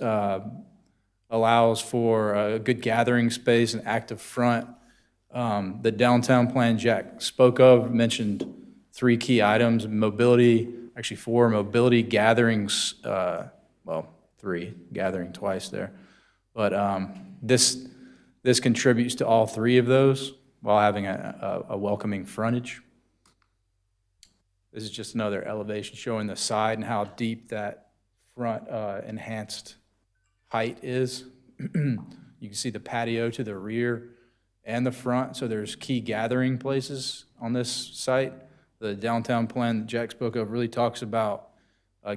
allows for a good gathering space and active front. The downtown plan Jack spoke of mentioned 3 key items: mobility, actually 4 mobility gatherings, well, 3, gathering twice there. But this contributes to all 3 of those while having a welcoming frontage. This is just another elevation showing the side and how deep that front enhanced height is. You can see the patio to the rear and the front, so there's key gathering places on this site. The downtown plan that Jack spoke of really talks about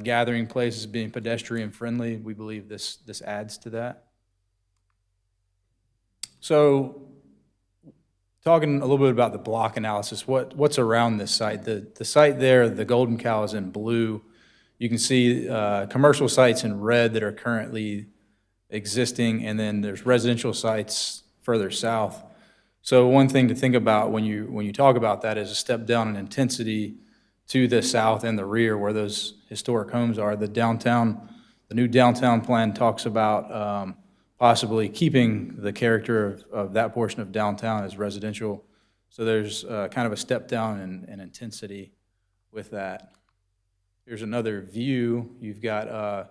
gathering places being pedestrian friendly. We believe this adds to that. So, talking a little bit about the block analysis, what's around this site? The site there, the Golden Cow, is in blue. You can see commercial sites in red that are currently existing, and then there's residential sites further south. So one thing to think about when you talk about that is a step down in intensity to the south and the rear where those historic homes are. The new downtown plan talks about possibly keeping the character of that portion of downtown as residential. So there's kind of a step down in intensity with that. Here's another view. You've got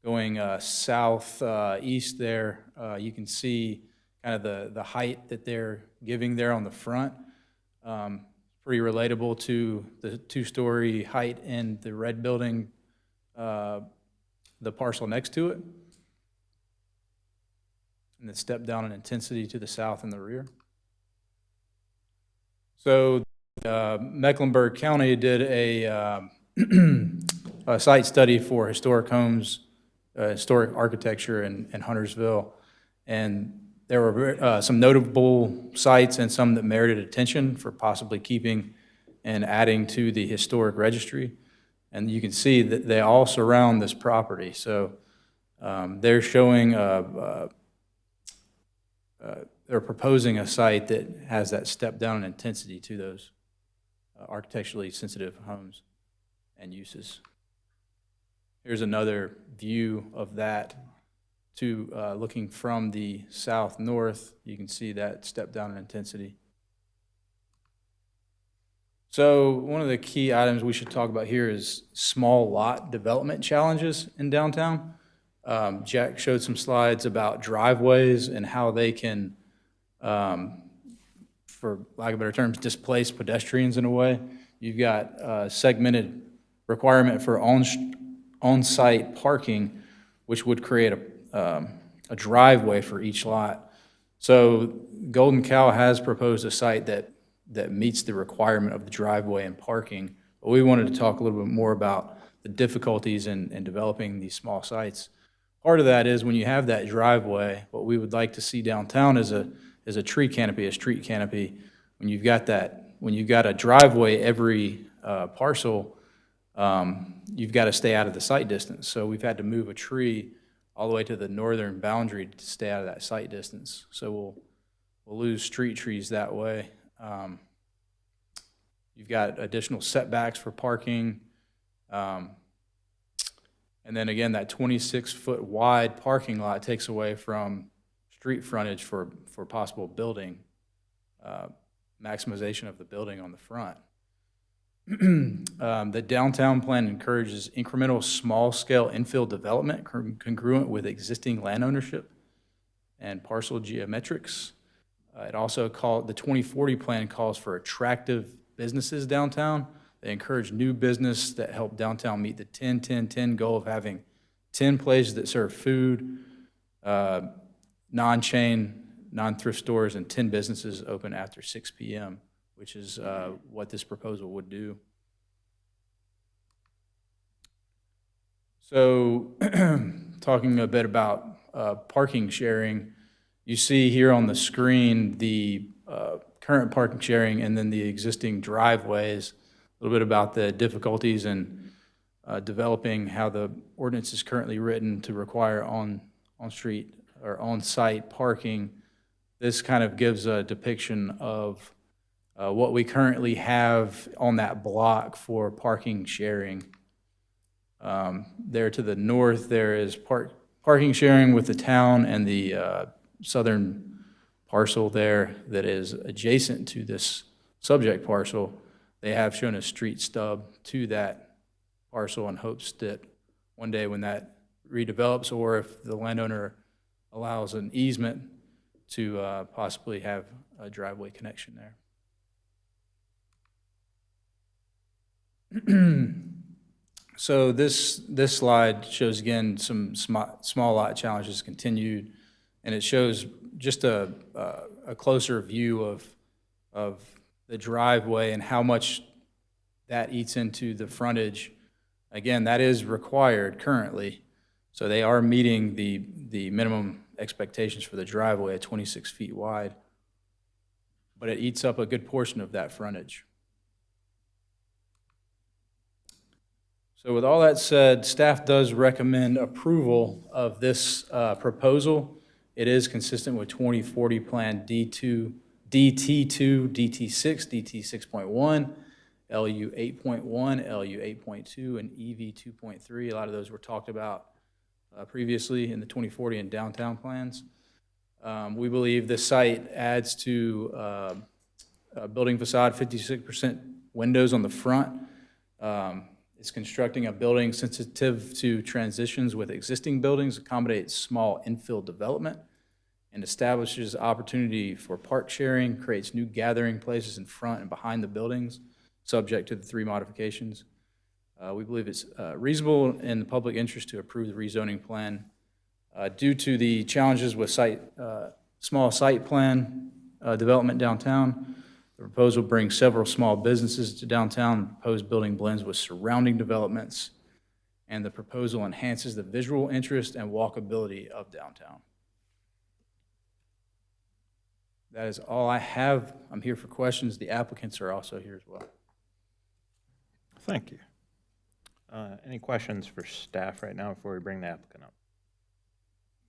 going southeast there. You can see kind of the height that they're giving there on the front. Pretty relatable to the 2-story height in the red building, the parcel next to it. And the step down in intensity to the south and the rear. So Mecklenburg County did a site study for historic homes, historic architecture in Huntersville. And there were some notable sites and some that merited attention for possibly keeping and adding to the historic registry. And you can see that they all surround this property. So they're showing they're proposing a site that has that step down in intensity to those architecturally sensitive homes and uses. Here's another view of that looking from the south-north. You can see that step down in intensity. So one of the key items we should talk about here is small lot development challenges in downtown. Jack showed some slides about driveways and how they can, for lack of better terms, displace pedestrians in a way. You've got a segmented requirement for on-site parking, which would create a driveway for each lot. So Golden Cow has proposed a site that meets the requirement of the driveway and parking. But we wanted to talk a little bit more about the difficulties in developing these small sites. Part of that is when you have that driveway, what we would like to see downtown is a tree canopy, a street canopy. When you've got a driveway every parcel, you've got to stay out of the sight distance. So we've had to move a tree all the way to the northern boundary to stay out of that sight distance. So we'll lose street trees that way. You've got additional setbacks for parking. And then again, that 26-foot wide parking lot takes away from street frontage for possible building, maximization of the building on the front. The downtown plan encourages incremental small-scale infill development congruent with existing land ownership and parcel geometrics. It also the 2040 plan calls for attractive businesses downtown. They encourage new business that help downtown meet the 10-10-10 goal of having 10 places that serve food, non-chain non-thrift stores, and 10 businesses open after 6 PM, which is what this proposal would do. So, talking a bit about parking sharing, you see here on the screen the current parking sharing and then the existing driveways, a little bit about the difficulties in developing how the ordinance is currently written to require on-street or on-site parking. This kind of gives a depiction of what we currently have on that block for parking sharing. There to the north, there is parking sharing with the town and the southern parcel there that is adjacent to this subject parcel. They have shown a street stub to that parcel in hopes that one day when that redevelops, or if the landowner allows an easement, to possibly have a driveway connection there. So this slide shows, again, some small lot challenges continued, and it shows just a closer view of the driveway and how much that eats into the frontage. Again, that is required currently, so they are meeting the minimum expectations for the driveway at 26 feet wide, but it eats up a good portion of that frontage. So with all that said, staff does recommend approval of this proposal. It is consistent with 2040 Plan DT2, DT6, DT6.1, LU 8.1, LU 8.2, and EV 2.3. A lot of those were talked about previously in the 2040 and downtown plans. We believe this site adds to a building facade, 56% windows on the front. It's constructing a building sensitive to transitions with existing buildings, accommodates small infill development, and establishes opportunity for park sharing, creates new gathering places in front and behind the buildings, subject to the 3 modifications. We believe it's reasonable in the public interest to approve the rezoning plan. Due to the challenges with small site plan development downtown, the proposal brings several small businesses to downtown. The proposed building blends with surrounding developments, and the proposal enhances the visual interest and walkability of downtown. That is all I have. I'm here for questions. The applicants are also here as well. Thank you. Any questions for staff right now before we bring the applicant up?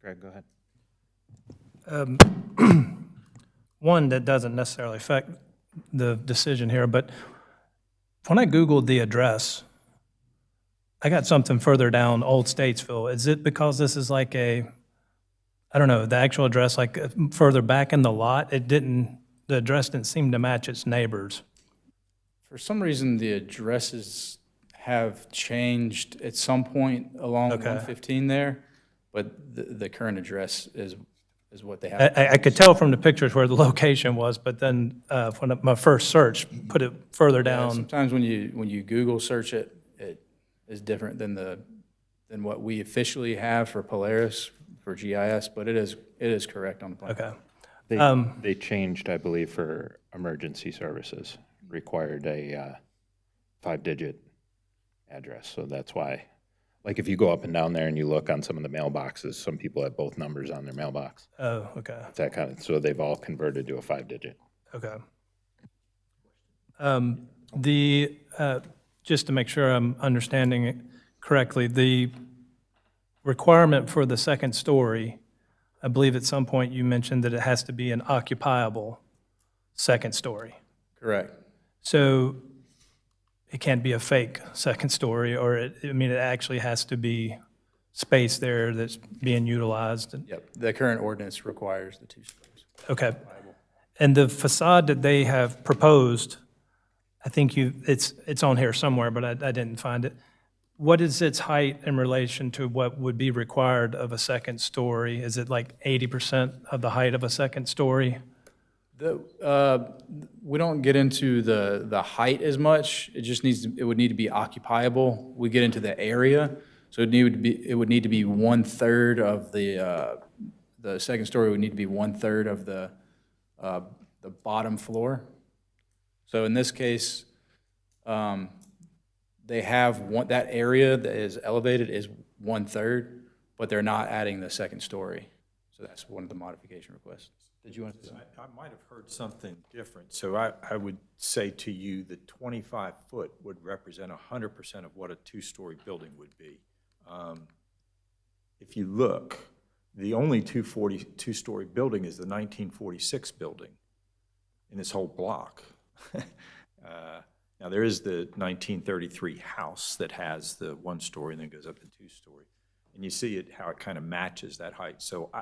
Greg, go ahead. One that doesn't necessarily affect the decision here, but when I Googled the address, I got something further down, Old Statesville. Is it because this is like I don't know, the actual address, like further back in the lot, the address didn't seem to match its neighbors? For some reason, the addresses have changed at some point along 115 there, but the current address is what they have. I could tell from the pictures where the location was, but then when my first search put it further down. Sometimes when you Google search it, it is different than what we officially have for Polaris for GIS, but it is correct on the plan. Okay. They changed, I believe, for emergency services, required a 5-digit address, so that's why. Like if you go up and down there and you look on some of the mailboxes, some people have both numbers on their mailbox. Oh, okay. It's that kind of, so they've all converted to a 5-digit. Okay. Just to make sure I'm understanding it correctly, the requirement for the second story, I believe at some point you mentioned that it has to be an occupiable second story. Correct. So it can't be a fake second story, or it actually has to be space there that's being utilized. Yep, the current ordinance requires the 2 stories. Okay. And the facade that they have proposed, I think it's on here somewhere, but I didn't find it. What is its height in relation to what would be required of a second story? Is it like 80% of the height of a second story? We don't get into the height as much. It would need to be occupiable. We get into the area, so it would need to be 1/3 of the the second story would need to be 1/3 of the bottom floor. So in this case, they have that area that is elevated is 1/3, but they're not adding the second story. So that's one of the modification requests. Did you want to say something? I might have heard something different. So I would say to you that 25-foot would represent 100% of what a two-story building would be. If you look, the only two-story building is the 1946 building in this whole block. Now, there is the 1933 house that has the one story and then goes up to two-story. And you see it, how it kind of matches that height. So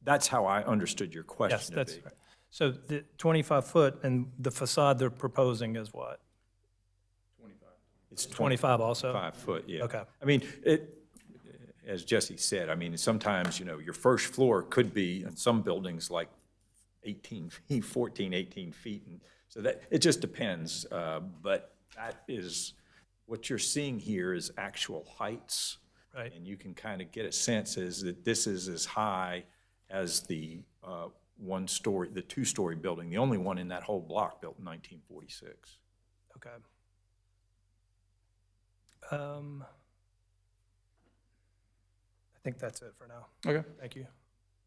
that's how I understood your Yes, question to that's be. right. So the 25-foot and the facade they're proposing is what? It's 25 also? 5 foot, yeah. Okay. I mean, as Jesse said, I mean, sometimes, you know, your first floor could be, in some buildings, like 18 feet, 14, 18 feet. And so that, it just depends. But that is, what you're seeing here is actual heights. Right. And you can kind of get a sense is that this is as high as the one-story, the two-story building, the only one in that whole block built in 1946. Okay. I think that's it for now. Okay. Thank you.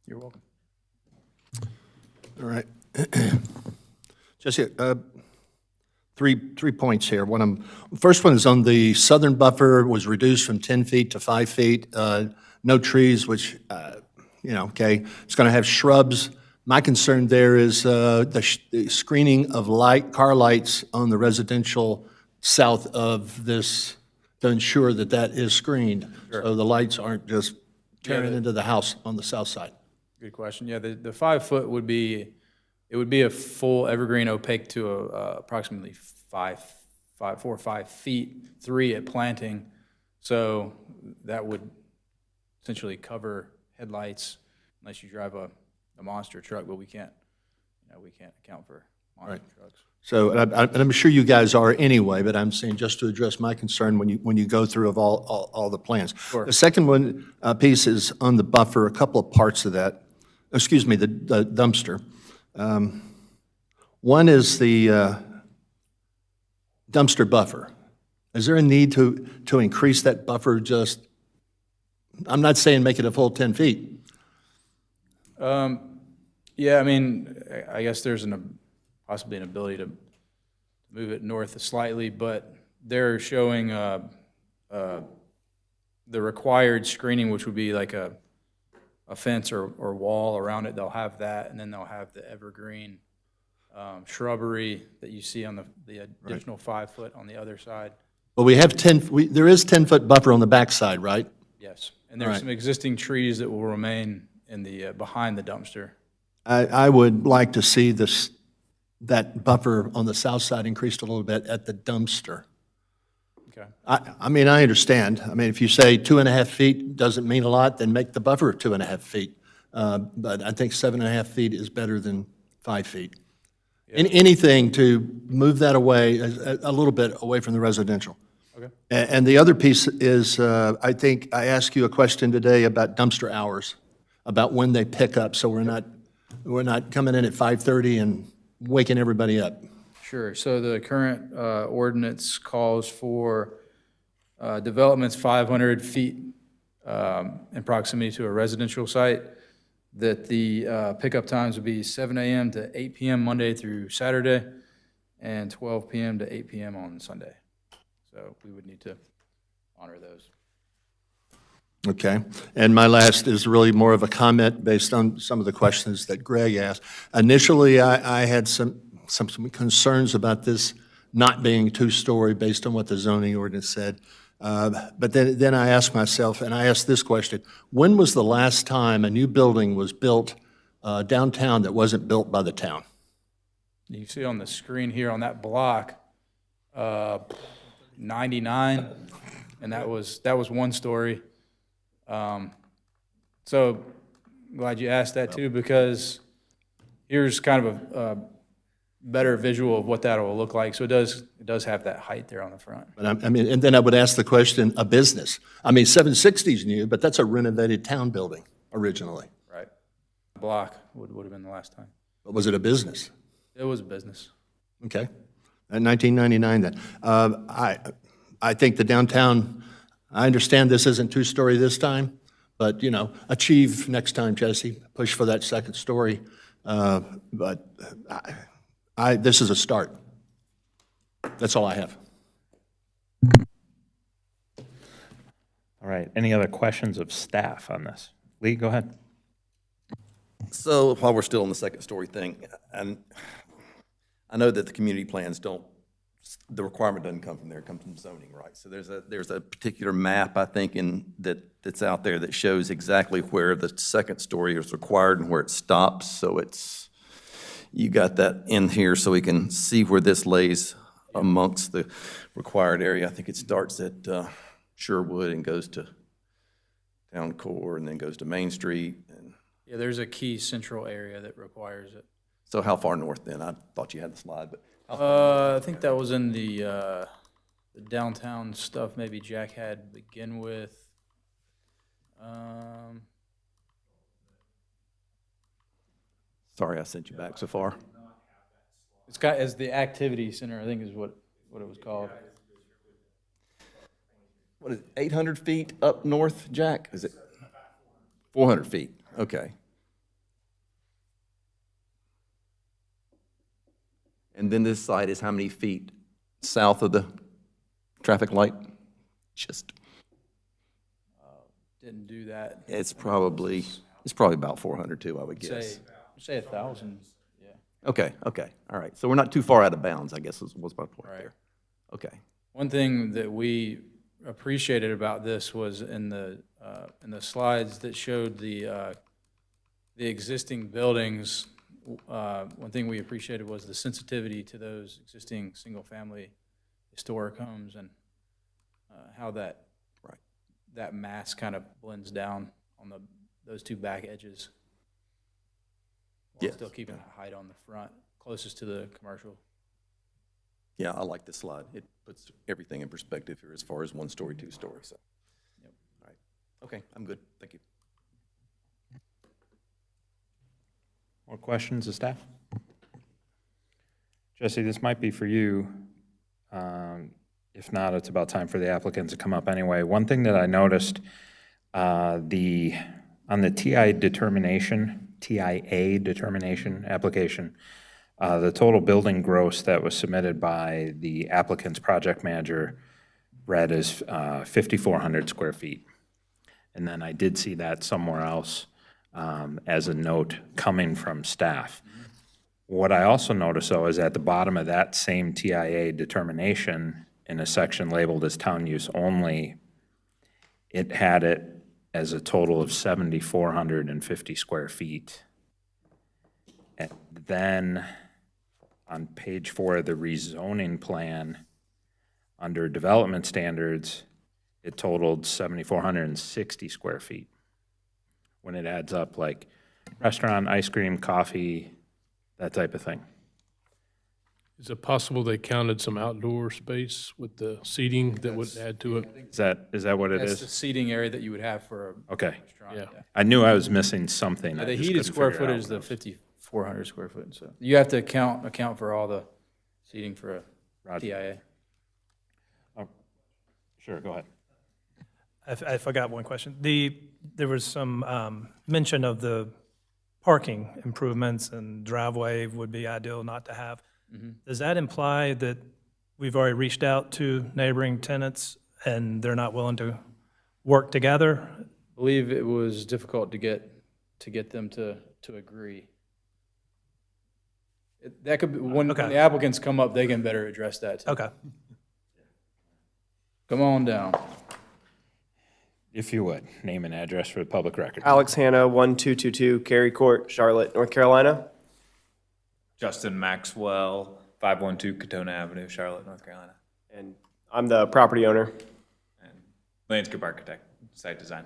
You're welcome. All right. Jesse, three points here. First one is on the southern buffer was reduced from 10 feet to 5 feet. No trees, which, you know, okay. It's going to have shrubs. My concern there is the screening of car lights on the residential south of this to ensure that that is screened. So the lights aren't just tearing into the house on the south side. Good question. Yeah, the 5 foot would be, it would be a full evergreen opaque to approximately 4 or 5 feet, 3 at planting. So that would essentially cover headlights unless you drive a monster truck, but we can't account for monster trucks. So, and I'm sure you guys are anyway, but I'm saying just to address my concern when you go through of all the plans. Sure. The second one, piece is on the buffer, a couple of parts of that. Excuse me, the dumpster. One is the dumpster buffer. Is there a need to increase that buffer just, I'm not saying make it a full 10 feet. Yeah, I mean, I guess there's possibly an ability to move it north slightly, but they're showing the required screening, which would be like a fence or wall around it. They'll have that, and then they'll have the evergreen shrubbery that you see on the additional 5 foot on the other side. Well, we have there is 10-foot buffer on the backside, right? Yes, and there's some existing trees that will remain in the behind the dumpster. I would like to see that buffer on the south side increased a little bit at the dumpster. Okay. I mean, I understand. I mean, if you say 2.5 feet doesn't mean a lot, then make the buffer 2.5 feet. But I think 7.5 feet is better than 5 feet. Anything to move that away, a little bit away from the residential. Okay. And the other piece is, I think I asked you a question today about dumpster hours, about when they pick up, so we're not coming in at 5:30 and waking everybody up. Sure. So the current ordinance calls for developments 500 feet in proximity to a residential site, that the pickup times would be 7 a.m. to 8 p.m. Monday through Saturday, and 12 p.m. to 8 p.m. on Sunday. So we would need to honor those. Okay. And my last is really more of a comment based on some of the questions that Greg asked. Initially, I had some concerns about this not being two-story based on what the zoning ordinance said. But then I asked myself, and I asked this question, when was the last time a new building was built downtown that wasn't built by the town? You see on the screen here on that block, 99, and that was one story. So glad you asked that too, because here's kind of a better visual of what that will look like. So it does have that height there on the front. But I mean, and then I would ask the question, a business. I mean, 760 is new, but that's a renovated town building originally. Right. block would have been the last time. But was it a business? It was a business. Okay. In 1999 then. I think the downtown, I understand this isn't two-story this time, but, you know, achieve next time, Jesse. Push for that second story. But this is a start. That's all I have. All right, any other questions of staff on this? Lee, go ahead. So while we're still on the second story thing, and I know that the community plans don't, the requirement doesn't come from there, it comes from zoning, right? So there's a particular map, I think, that's out there that shows exactly where the second story is required and where it stops. So you got that in here so we can see where this lays amongst the required area. I think it starts at Sherwood and goes to Town Core and then goes to Main Street. And Yeah, there's a key central area that requires it. so how far north then? I thought you had the slide, but I think that was in the downtown stuff maybe Jack had to begin with. sorry I sent you back so far. It's got, as the activity center, I think is what it was called. What is it, 800 feet up north, Jack? Is it 400 feet? Okay. And then this site is how many feet south of the traffic light? Just, Didn't do that. it's probably about 400 too, I would guess. Say 1,000, yeah. Okay, all right. So we're not too far out of bounds, I guess was my point Right. there. Okay. One thing that we appreciated about this was in the slides that showed the existing buildings. One thing we appreciated was the sensitivity to those existing single-family historic homes and how that mass kind of blends down on those two back edges. While Yes. still keeping height on the front, closest to the commercial. Yeah, I like this slide. It puts everything in perspective here as far as one story, two story, so. Yep. All right. Okay, I'm good. Thank you. More questions of staff? Jesse, this might be for you. If not, it's about time for the applicant to come up anyway. One thing that I noticed, on the TIA determination application, the total building gross that was submitted by the applicant's project manager read as 5,400 square feet. And then I did see that somewhere else as a note coming from staff. What I also noticed, though, is at the bottom of that same TIA determination, in a section labeled as town use only, it had it as a total of 7,450 square feet. And then on page 4 of the rezoning plan, under development standards, it totaled 7,460 square feet. When it adds up like restaurant, ice cream, coffee, that type of thing. Is it possible they counted some outdoor space with the seating that would add to it? Is that what it That's the is? seating area that you would have for a Okay. restaurant. Yeah. I knew I was missing something. I The just heated couldn't square figure it out footage is when I the was- 5,400 square foot, so you have to account for all the seating for a Roger. TIA. Sure, go ahead. I forgot one question. There was some mention of the parking improvements and driveway would be ideal not to have. Does that imply that we've already reached out to neighboring tenants and they're not willing to work together? I believe it was difficult to get them to agree. That could be, when Okay. the applicants come up, they can better address that too. Okay. Come on down. If you would, name and address for the public record. Alex Hanna, 1222 Cary Court, Charlotte, North Carolina. Justin Maxwell, 512 Katona Avenue, Charlotte, North Carolina. And I'm the property owner. And landscape architect, site design.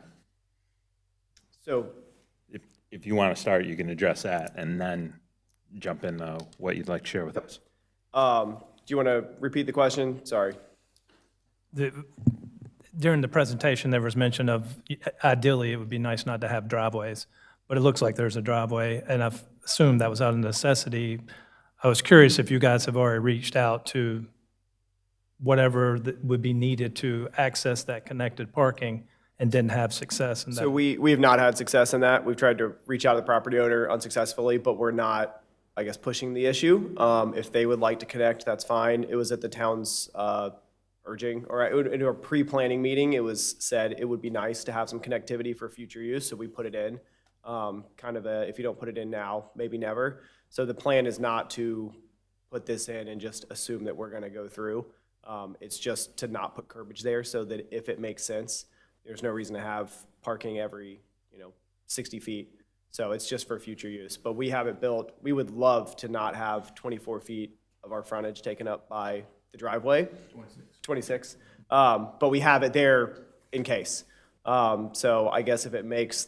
So If you want to start, you can address that and then jump into what you'd like to share with us. do you want to repeat the question? Sorry. During the presentation, there was mention of ideally it would be nice not to have driveways, but it looks like there's a driveway, and I've assumed that was out of necessity. I was curious if you guys have already reached out to whatever that would be needed to access that connected parking and didn't have success in that. So we have not had success in that. We've tried to reach out to the property owner unsuccessfully, but we're not, I guess, pushing the issue. If they would like to connect, that's fine. It was at the town's urging, or in our pre-planning meeting, it was said it would be nice to have some connectivity for future use, so we put it in. Kind of a, if you don't put it in now, maybe never. So the plan is not to put this in and just assume that we're gonna go through. It's just to not put curbage there so that if it makes sense, there's no reason to have parking every, 60 feet. So it's just for future use. But we have it built, we would love to not have 24 feet of our frontage taken up by the driveway. 26. But we have it there in case. So I guess if it makes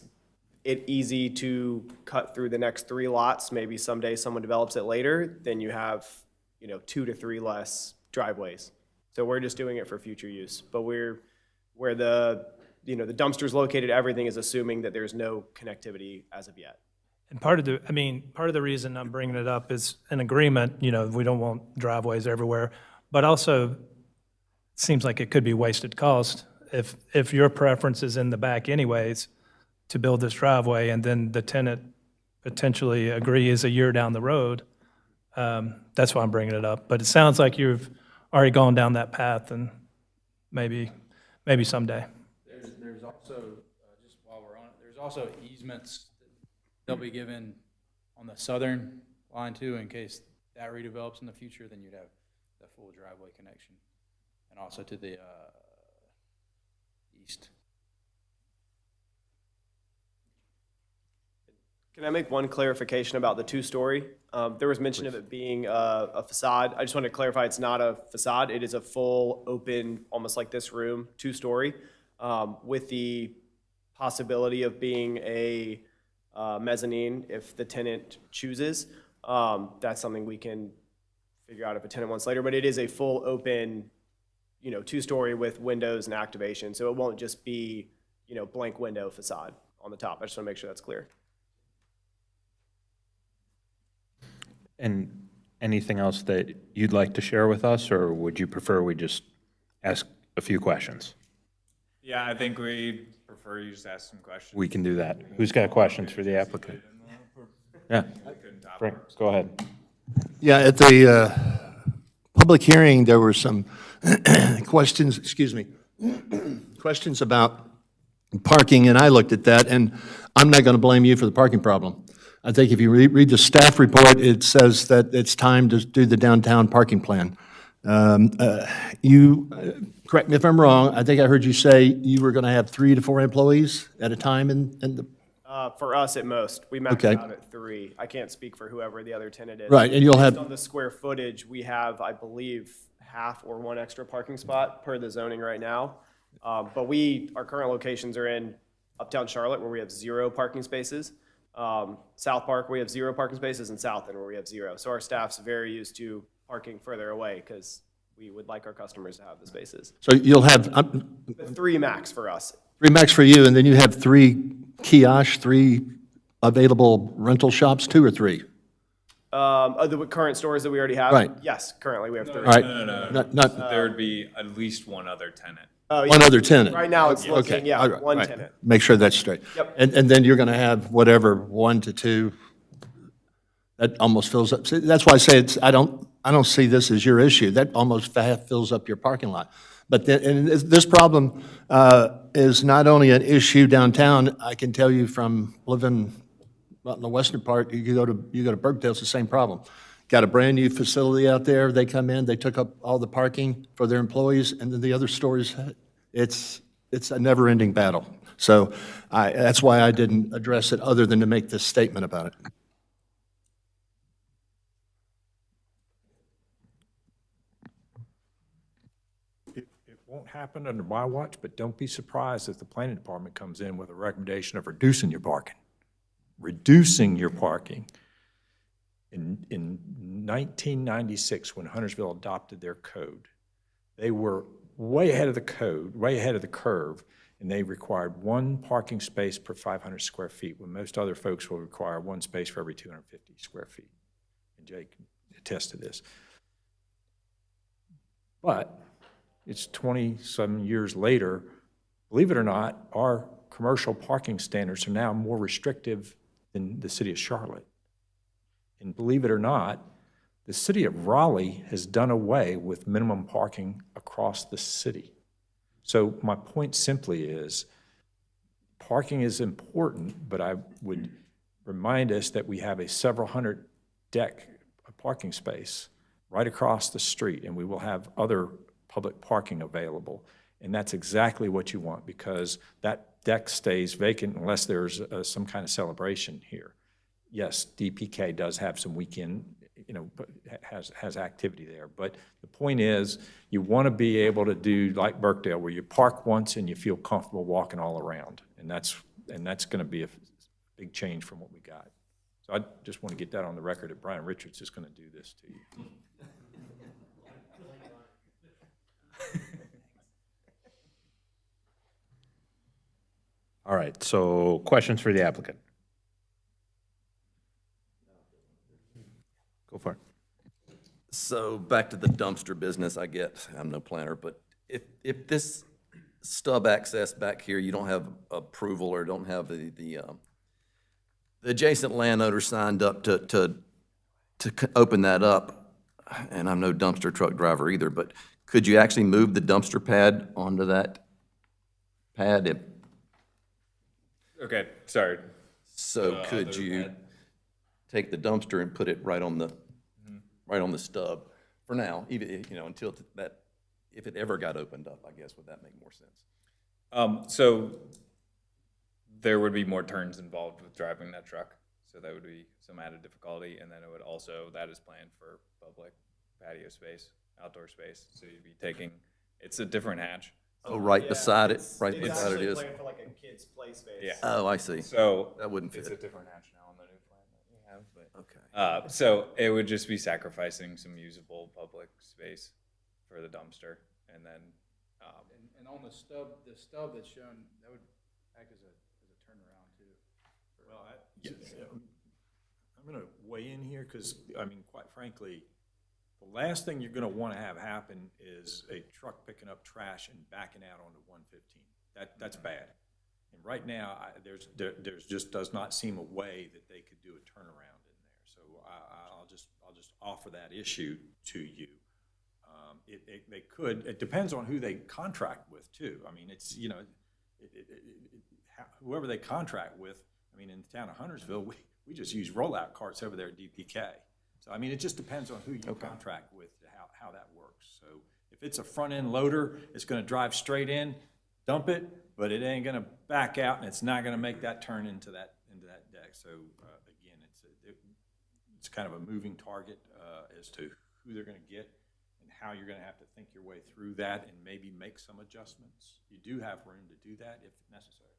it easy to cut through the next 3 lots, maybe someday someone develops it later, then you have, 2 to 3 less driveways. So we're just doing it for future use. But where the, the dumpster's located, everything is assuming that there's no connectivity as of yet. And part of the reason I'm bringing it up is an agreement, we don't want driveways everywhere, but also it seems like it could be wasted cost. If your preference is in the back anyways to build this driveway and then the tenant potentially agrees a year down the road, that's why I'm bringing it up. But it sounds like you've already gone down that path and maybe someday. There's also, just while we're on it, there's also easements that they'll be given on the southern line too, in case that redevelops in the future, then you'd have the full driveway connection. And also to the east. Can I make one clarification about the 2-story? There was mention of it being a facade. I just want to clarify, it's not a facade. It is a full, open, almost like this room, 2-story, with the possibility of being a mezzanine if the tenant chooses. That's something we can figure out if a tenant wants later, but it is a full, open, 2-story with windows and activation. So it won't just be, blank window facade on the top. I just want to make sure that's clear. And anything else that you'd like to share with us, or would you prefer we just ask a few questions? Yeah, I think we prefer you just ask some questions. We can do that. Who's got questions for the applicant? Yeah, Frank, go ahead. Yeah, at the public hearing, there were some questions, questions about parking, and I looked at that, and I'm not going to blame you for the parking problem. I think if you read the staff report, it says that it's time to do the downtown parking plan. You, correct me if I'm wrong, I think I heard you say you were going to have 3 to 4 employees at a time in the... For us at most, we max Okay. out at 3. I can't speak for whoever the other tenant is. Right, and you'll have- Based on the square footage, we have, I believe, half or 1 extra parking spot per the zoning right now. But our current locations are in Uptown Charlotte, where we have 0 parking spaces. South Park, we have 0 parking spaces, and South End, where we have 0. So our staff's very used to parking further away because we would like our customers to have the spaces. So you'll have But 3 max for us. 3 max for you, and then you have 3 kiosks, 3 available rental shops, 2 or 3? Of the current stores that we already have? Right. Yes, currently we have 3. All right. No. Not There would be at least one other tenant. one other tenant? Right now, it's looking, Okay, yeah, all right, one right. tenant. Make sure that's straight. Yep. And then you're going to have whatever, 1 to 2, that almost fills up. See, that's why I say I don't see this as your issue. That almost half fills up your parking lot. But this problem is not only an issue downtown. I can tell you from living out in the western part, you go to Burkdale, it's the same problem. Got a brand-new facility out there. They come in, they took up all the parking for their employees, and then the other stores, it's a never-ending battle. So that's why I didn't address it other than to make this statement about it. It won't happen under my watch, but don't be surprised if the planning department comes in with a recommendation of reducing your parking. Reducing your parking. In 1996, when Huntersville adopted their code, they were way ahead of the code, way ahead of the curve and they required 1 parking space per 500 square feet, when most other folks will require 1 space for every 250 square feet. And Jay can attest to this. But it's 27 years later. Believe it or not, our commercial parking standards are now more restrictive than the city of Charlotte. And believe it or not, the city of Raleigh has done away with minimum parking across the city. So my point simply is, parking is important, but I would remind us that we have a several hundred deck parking space right across the street, and we will have other public parking available. And that's exactly what you want, because that deck stays vacant unless there's some kind of celebration here. Yes, DPK does have some weekend, but has activity there. But the point is, you want to be able to do like Birkdale, where you park once and you feel comfortable walking all around. And that's going to be a big change from what we got. So I just want to get that on the record that Brian Richards is going to do this to you. All right, so questions for the applicant? Go for it. So back to the dumpster business, I get, I'm no planner, but if this stub access back here, you don't have approval or don't have the adjacent landowner signed up to open that up, and I'm no dumpster truck driver either, but could you actually move the dumpster pad onto that pad? Okay, sorry. So could you take the dumpster and put it right on the stub for now, even, until that, if it ever got opened up, I guess, would that make more sense? So there would be more turns involved with driving that truck, so that would be some added difficulty, and then it would also, that is planned for public patio space, outdoor space, so you'd be taking, it's a different hatch. Oh, right beside it, right It's beside it actually is? planned for like a kid's play space. Yeah. Oh, I see. So That wouldn't it's a fit. different hatch now on the new plan that we have, but. Okay. So it would just be sacrificing some usable public space for the dumpster, and then, And on the stub that's shown, that would act as a turnaround too. Well, I'm going to weigh in here because, quite frankly, the last thing you're going to want to have happen is a truck picking up trash and backing out onto 115. That's bad. And right now, there's just does not seem a way that they could do a turnaround in there. So I'll just offer that issue to you. They could. It depends on who they contract with too. It's whoever they contract with. In the town of Huntersville, we just use rollout carts over there at DPK. So it just depends on who you contract with, how that works. So if it's a front end loader, it's going to drive straight in, dump it, but it ain't going to back out, and it's not going to make that turn into that deck. So again, it's kind of a moving target as to who they're going to get and how you're going to have to think your way through that and maybe make some adjustments. You do have room to do that if necessary.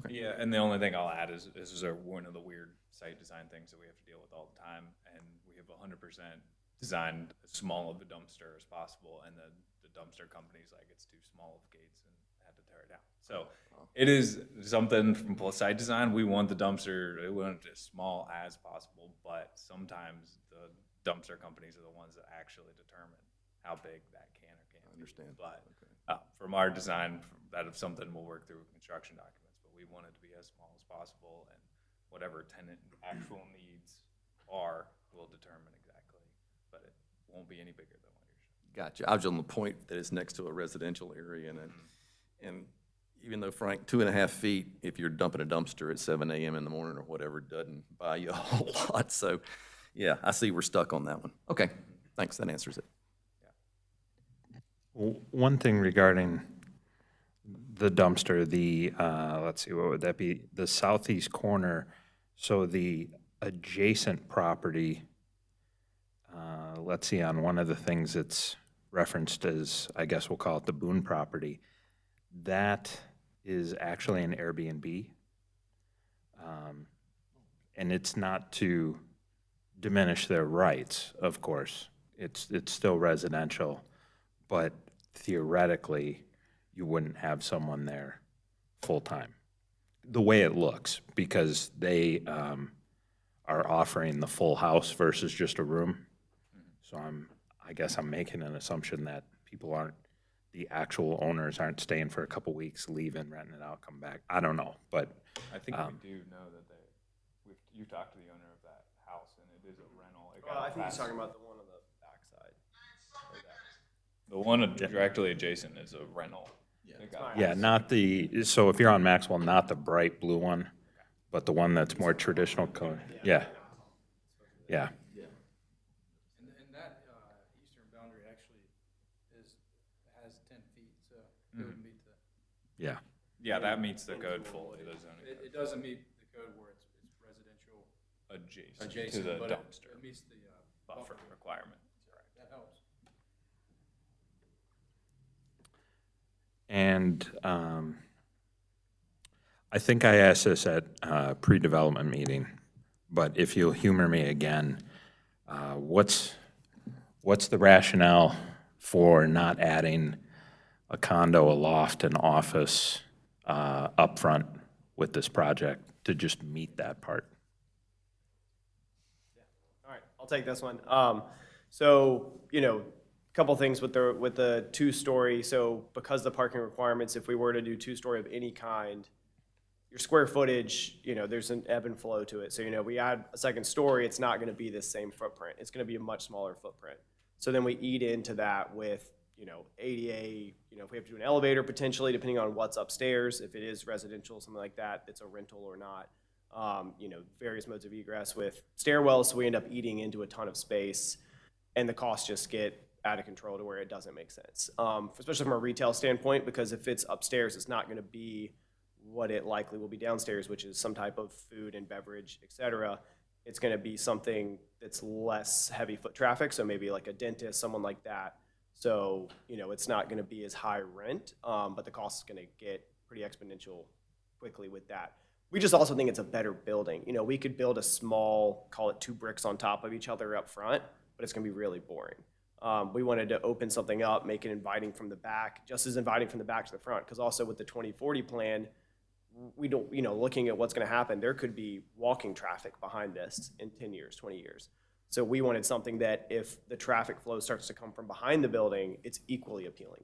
yeah, and the only thing I'll add is this is one of the weird site design things that we have to deal with all the time, and we have 100% designed as small of a dumpster as possible, and the dumpster company's like, it's too small of gates and had to tear it down. So it is something from site design. We want the dumpster, we want it as small as possible, but sometimes the dumpster companies are the ones that actually determine how big that can or can't be. Understand. But from our design, that is something we'll work through with construction documents, but we want it to be as small as possible, and whatever tenant actual needs are, we'll determine exactly, but it won't be any bigger than what you're showing. Gotcha. I was on the point that it's next to a residential area, and even though, Frank, 2.5 feet, if you're dumping a dumpster at 7 a.m. in the morning or whatever, doesn't buy you a whole lot. So, yeah, I see we're stuck on that one. Okay, thanks, that answers it. One thing regarding the dumpster, let's see, what would that be? The southeast corner, so the adjacent property, let's see, on one of the things that's referenced as, I guess we'll call it the Boone property, that is actually an Airbnb. And it's not to diminish their rights, of course. It's still residential, but theoretically, you wouldn't have someone there full-time, the way it looks, because they are offering the full house versus just a room. So I guess I'm making an assumption that people aren't, the actual owners aren't staying for a couple weeks, leaving, renting it out, come back. I don't know, but I think we do know that you've talked to the owner of that house, and it is a rental. It got I think he's passed. talking about the one on the backside. The one directly adjacent is a rental. It got yeah, not the, so if you're on Maxwell, not the bright blue one, but the one that's more traditional color. Yeah. Yeah. And that eastern boundary actually has 10 feet, so it would meet the, Yeah. Yeah, that meets the code fully, the zoning code. it doesn't meet the code where it's residential Adjacent to the but dumpster it meets the buffer requirement. That helps. And I think I asked this at pre-development meeting, but if you'll humor me again, what's the rationale for not adding a condo, a loft, an office up front with this project to just meet that part? All right, I'll take this one. So, you know, a couple things with the two-story. So because the parking requirements, if we were to do two-story of any kind, your square footage, you know, there's an ebb and flow to it. So, you know, we add a second story, it's not gonna be the same footprint. It's gonna be a much smaller footprint. So then we eat into that with, you know, ADA, you know, if we have to do an elevator potentially, depending on what's upstairs, if it is residential, something like that, it's a rental or not. You know, various modes of egress with stairwells, so we end up eating into a ton of space, and the costs just get out of control to where it doesn't make sense. Especially from a retail standpoint, because if it's upstairs, it's not gonna be what it likely will be downstairs, which is some type of food and beverage, et cetera. It's gonna be something that's less heavy foot traffic, so maybe like a dentist, someone like that. So, you know, it's not gonna be as high rent, but the cost is gonna get pretty exponential quickly with that. We just also think it's a better building. You know, we could build a small, call it 2 bricks on top of each other up front, but it's gonna be really boring. We wanted to open something up, make it inviting from the back, just as inviting from the back to the front, because also with the 2040 plan, we don't, you know, looking at what's gonna happen, there could be walking traffic behind this in 10 years, 20 years. So we wanted something that if the traffic flow starts to come from behind the building, it's equally appealing.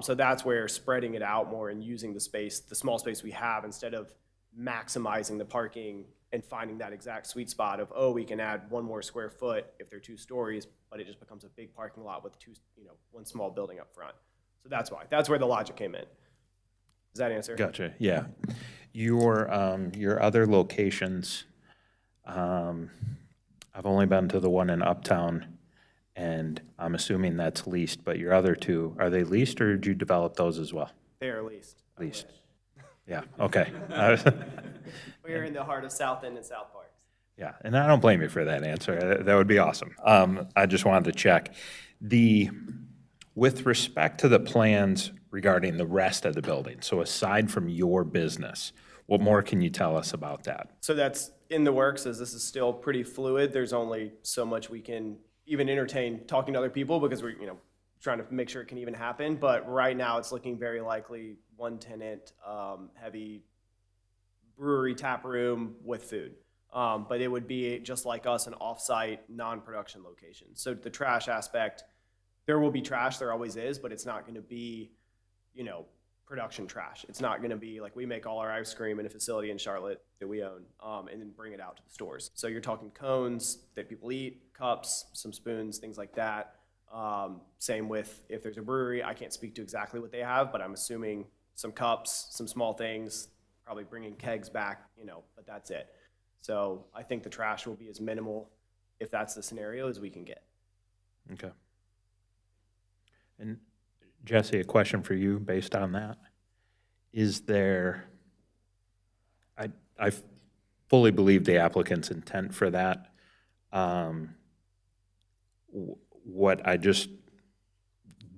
So that's where spreading it out more and using the space, the small space we have, instead of maximizing the parking and finding that exact sweet spot of, oh, we can add 1 more square foot if they're 2 stories, but it just becomes a big parking lot with 2, you know, 1 small building up front. So that's why. That's where the logic came in. Does that answer? Gotcha, yeah. Your other locations, I've only been to the one in Uptown, and I'm assuming that's leased, but your other 2, are they leased, or did you develop those as well? They are leased. Leased. Yeah, okay. We're in the heart of South End and South Parks. Yeah, and I don't blame you for that answer. That would be awesome. I just wanted to check. With respect to the plans regarding the rest of the building, so aside from your business, what more can you tell us about that? So that's in the works, as this is still pretty fluid. There's only so much we can even entertain talking to other people, because we're, you know, trying to make sure it can even happen. But right now, it's looking very likely 1-tenant, heavy brewery tap room with food. But it would be, just like us, an off-site, non-production location. So the trash aspect, there will be trash, there always is, but it's not gonna be, you know, production trash. It's not gonna be like, we make all our ice cream in a facility in Charlotte that we own, and then bring it out to the stores. So you're talking cones that people eat, cups, some spoons, things like that. Same with, if there's a brewery, I can't speak to exactly what they have, but I'm assuming some cups, some small things, probably bringing kegs back, you know, but that's it. So I think the trash will be as minimal, if that's the scenario, as we can get. Okay. And Jesse, a question for you based on that. Is there, I fully believe the applicant's intent for that. What I just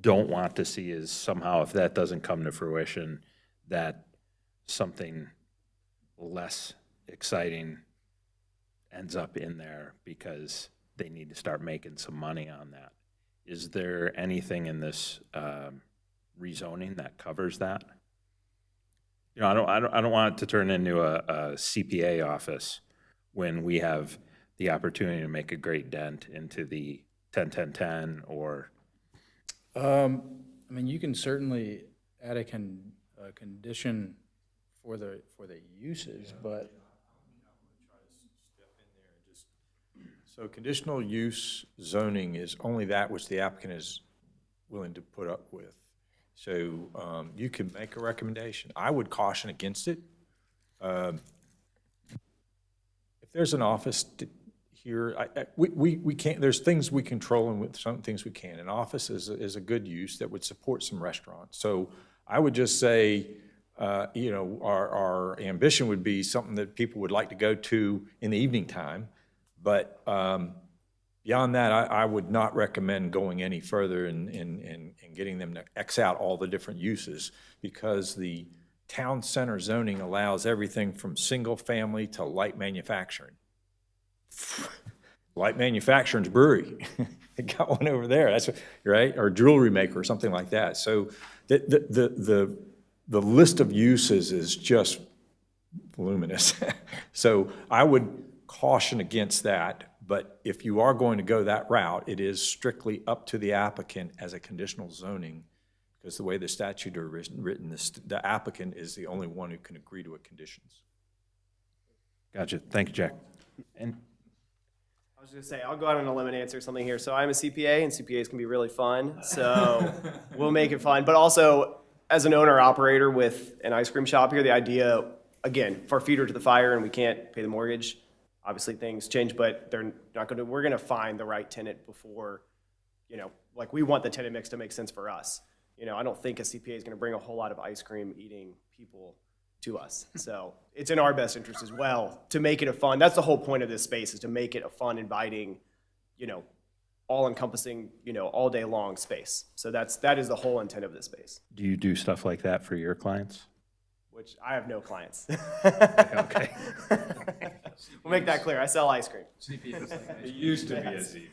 don't want to see is somehow, if that doesn't come to fruition, that something less exciting ends up in there because they need to start making some money on that. Is there anything in this rezoning that covers that? You know, I don't want it to turn into a CPA office when we have the opportunity to make a great dent into the 10-10-10 or. I mean, you can certainly add a condition for the uses, but So conditional use zoning is only that which the applicant is willing to put up with. So you can make a recommendation. I would caution against it. If there's an office here, we can't, there's things we control and with some things we can't. An office is a good use that would support some restaurants. So I would just say, you know, our ambition would be something that people would like to go to in the evening time. But beyond that, I would not recommend going any further and getting them to X out all the different uses, because the town center zoning allows everything from single family to light manufacturing. Light manufacturing's brewery. They got one over there, that's right, or jewelry maker or something like that. So the list of uses is just voluminous. So I would caution against that, but if you are going to go that route, it is strictly up to the applicant as a conditional zoning, because the way the statute are written, the applicant is the only one who can agree to it conditions. Gotcha. Thank you, Jack. And I was just gonna say, I'll go out on a limb and answer something here. So I'm a CPA, and CPAs can be really fun, so we'll make it fun. But also, as an owner-operator with an ice cream shop here, the idea, again, if our feet are to the fire and we can't pay the mortgage, obviously things change, but they're not gonna, we're gonna find the right tenant before, you know, like we want the tenant mix to make sense for us. You know, I don't think a CPA is gonna bring a whole lot of ice cream eating people to us. So it's in our best interest as well to make it a fun, that's the whole point of this space, is to make it a fun, inviting, you know, all-encompassing, you know, all day long space. So that is the whole intent of this space. do you do stuff like that for your clients? Which I have no clients. Okay. We'll make that clear. I sell ice cream. It used to be a ZB.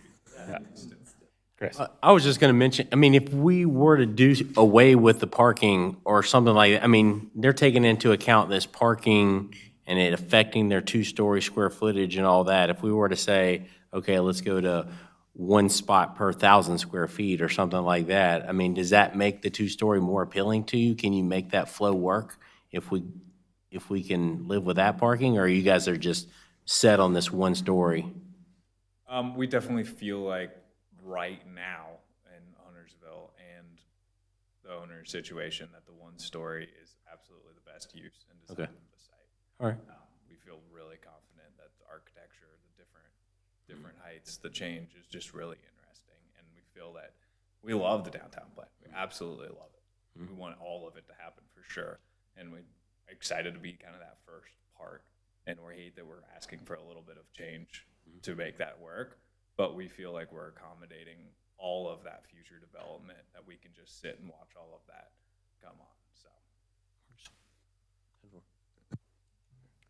Chris? I was just going to mention, I mean, if we were to do away with the parking or something like that, I mean, they're taking into account this parking and it affecting their two-story square footage and all that. If we were to say, okay, let's go to one spot per 1,000 square feet or something like that, I mean, does that make the two-story more appealing to you? Can you make that flow work if we can live with that parking, or you guys are just set on this one story? We definitely feel like right now in Huntersville and the owner's situation that the one story is absolutely the best use and design Okay. of the site. All right. We feel really confident that the architecture, the different heights, the change is just really interesting, and we feel that we love the downtown plan. We absolutely love it. We want all of it to happen for sure, and we're excited to be kind of that first part. And we hate that we're asking for a little bit of change to make that work, but we feel like we're accommodating all of that future development, that we can just sit and watch all of that come on, so.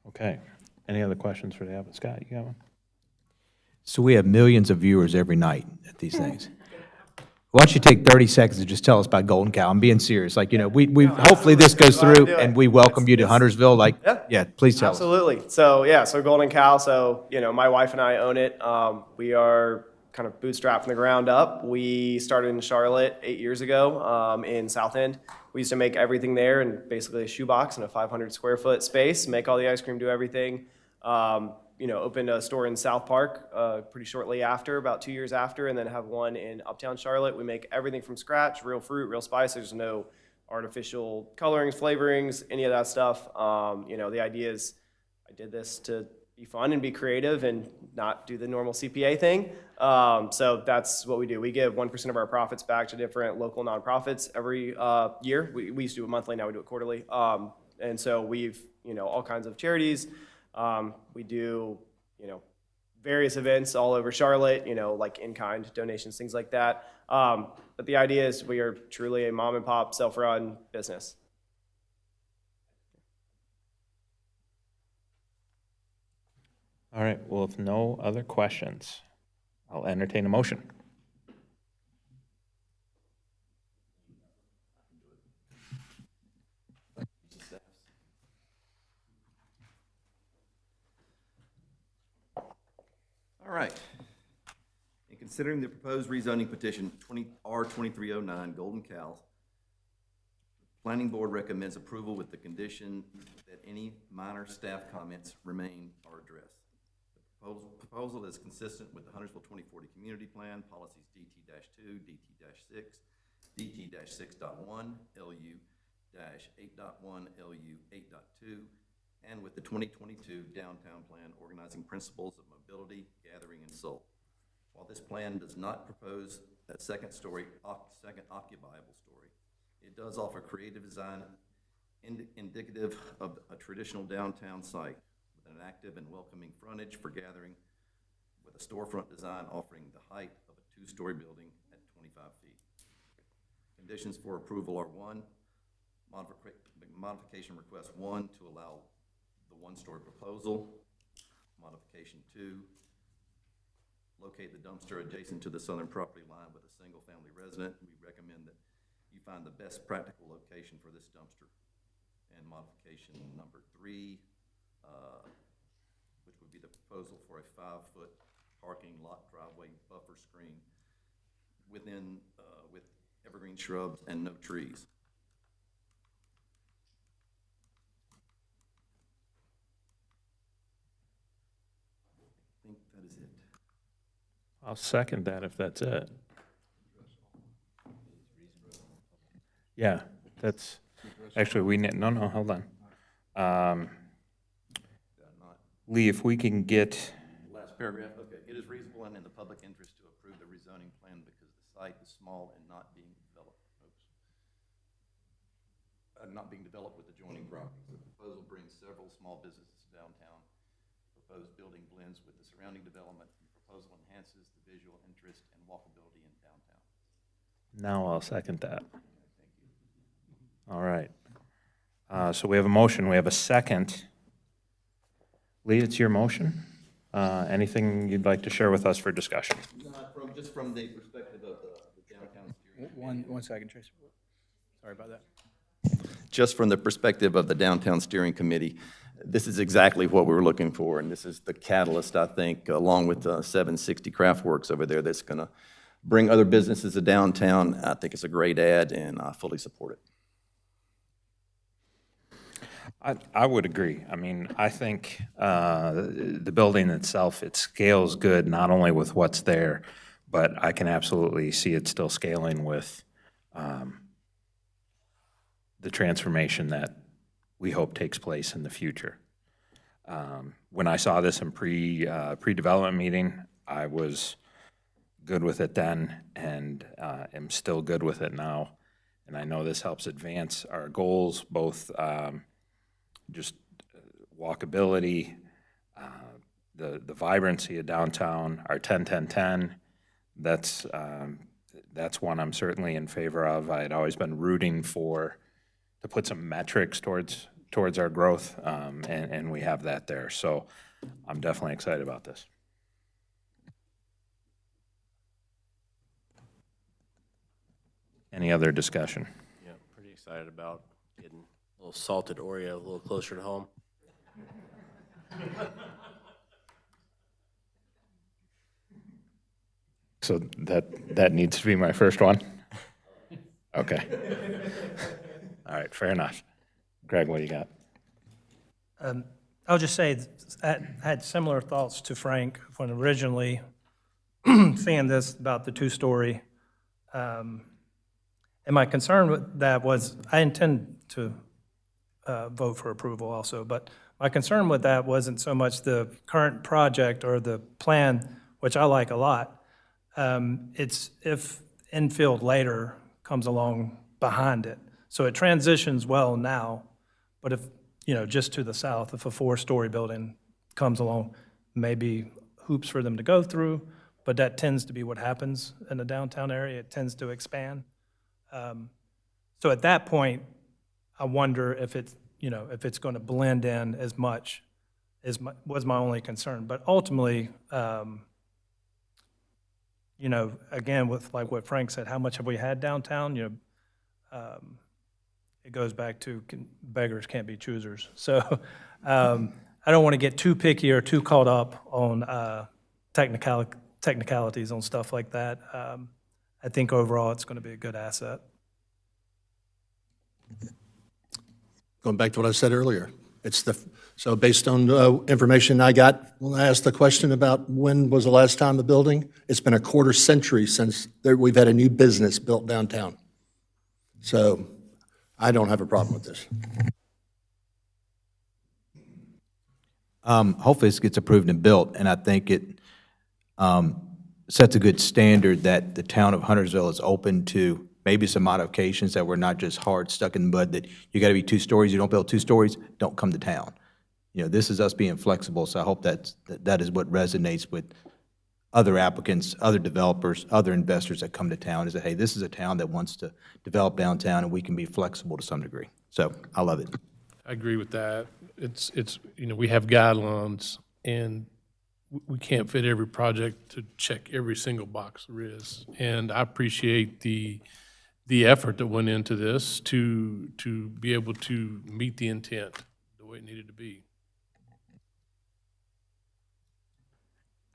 Okay. Any other questions for the applicant? Scott, you got one? So we have millions of viewers every night at these things. Why don't you take 30 seconds to just tell us about Golden Cow? I'm being serious. Like, you know, we hopefully this goes Glad to through do it. and we welcome you to Huntersville. Like, yeah, please tell us. Absolutely. So yeah, so Golden Cow, so, you know, my wife and I own it. We are kind of bootstrapped from the ground up. We started in Charlotte 8 years ago, in South End. We used to make everything there in basically a shoebox in a 500 square foot space, make all the ice cream, do everything. You know, opened a store in South Park pretty shortly after, about 2 years after, and then have one in Uptown Charlotte. We make everything from scratch, real fruit, real spice. There's no artificial colorings, flavorings, any of that stuff. You know, the idea is I did this to be fun and be creative and not do the normal CPA thing. So that's what we do. We give 1% of our profits back to different local nonprofits every year. We used to do it monthly, now we do it quarterly. And so we've, you know, all kinds of charities. We do, you know, various events all over Charlotte, you know, like in-kind donations, things like that. But the idea is we are truly a mom and pop self-run business. All right, well, if no other questions, I'll entertain a motion. Considering the proposed rezoning petition R2309 Golden Cow, Planning Board recommends approval with the condition that any minor staff comments remain or addressed. The proposal is consistent with the Huntersville 2040 Community Plan, policies DT-2, DT-6, DT-6.1, LU-8.1, LU-8.2, and with the 2022 Downtown Plan organizing principles of mobility, gathering, and soul. While this plan does not propose that second occupiable story, it does offer creative design indicative of a traditional downtown site with an active and welcoming frontage for gathering, with a storefront design offering the height of a two-story building at 25 feet. Conditions for approval are: 1, modification request 1 to allow the one-story proposal. Modification 2, locate the dumpster adjacent to the southern property line with a single-family resident. We recommend that you find the best practical location for this dumpster. And modification number 3, which would be the proposal for a 5-foot parking lot driveway buffer screen within, with evergreen shrubs and no trees. I think that is it. I'll second that if that's it. Yeah, that's, actually, we need, no, hold on. Lee, if we can get, Last paragraph, okay. It is reasonable and in the public interest to approve the rezoning plan because the site is small and not being developed. Not being developed with adjoining properties. The proposal brings several small businesses downtown. Proposed building blends with the surrounding development. The proposal enhances the visual interest and walkability in downtown. now I'll second that. All right. So we have a motion, we have a second. Lee, it's your motion. Anything you'd like to share with us for discussion? Just from the perspective of the downtown steering. One second, Tracy. Sorry about that. Just from the perspective of the Downtown Steering Committee, this is exactly what we were looking for, and this is the catalyst, I think, along with 760 Craftworks over there, that's going to bring other businesses to downtown. I think it's a great ad, and I fully support it. I would agree. I mean, I think the building itself, it scales good, not only with what's there, but I can absolutely see it still scaling with the transformation that we hope takes place in the future. When I saw this in pre-development meeting, I was good with it then, and am still good with it now. And I know this helps advance our goals, both just walkability, the vibrancy of downtown, our 10-10-10. That's one I'm certainly in favor of. I had always been rooting to put some metrics towards our growth, and we have that there. So I'm definitely excited about this. Any other discussion? Yeah, pretty excited about getting a little salted Oreo a little closer to home. So that needs to be my first one? Okay. All right, fair enough. Greg, what do you got? I'll just say, I had similar thoughts to Frank when originally seeing this about the two-story. And my concern with that was, I intend to vote for approval also, but my concern with that wasn't so much the current project or the plan, which I like a lot. It's if infield later comes along behind it. So it transitions well now, but if, just to the south, if a 4-story building comes along, maybe hoops for them to go through, but that tends to be what happens in the downtown area. It tends to expand. So at that point, I wonder if it's, if it's going to blend in as much was my only concern. But ultimately, again, with like what Frank said, how much have we had downtown? It goes back to beggars can't be choosers. So I don't want to get too picky or too caught up on technicalities on stuff like that. I think overall, it's going to be a good asset. Going back to what I said earlier, so based on the information I got when I asked the question about when was the last time the building, it's been a quarter century since we've had a new business built downtown. So I don't have a problem with this. Hopefully this gets approved and built, and I think it sets a good standard that the town of Huntersville is open to maybe some modifications, that we're not just hard stuck in the mud, that you gotta be 2 stories, you don't build 2 stories, don't come to town. You know, this is us being flexible, so I hope that is what resonates with other applicants, other developers, other investors that come to town, is that, hey, this is a town that wants to develop downtown, and we can be flexible to some degree. So I love it. I agree with that. It's, we have guidelines, and we can't fit every project to check every single box there is. And I appreciate the effort that went into this to be able to meet the intent the way it needed to be.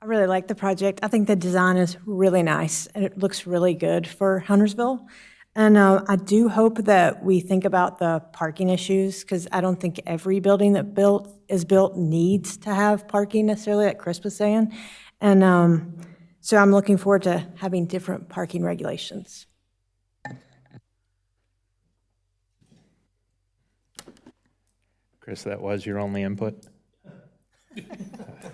I really like the project. I think the design is really nice, and it looks really good for Huntersville. And I do hope that we think about the parking issues, because I don't think every building that is built needs to have parking necessarily, like Chris was saying. And so I'm looking forward to having different parking regulations. Chris, that was your only input?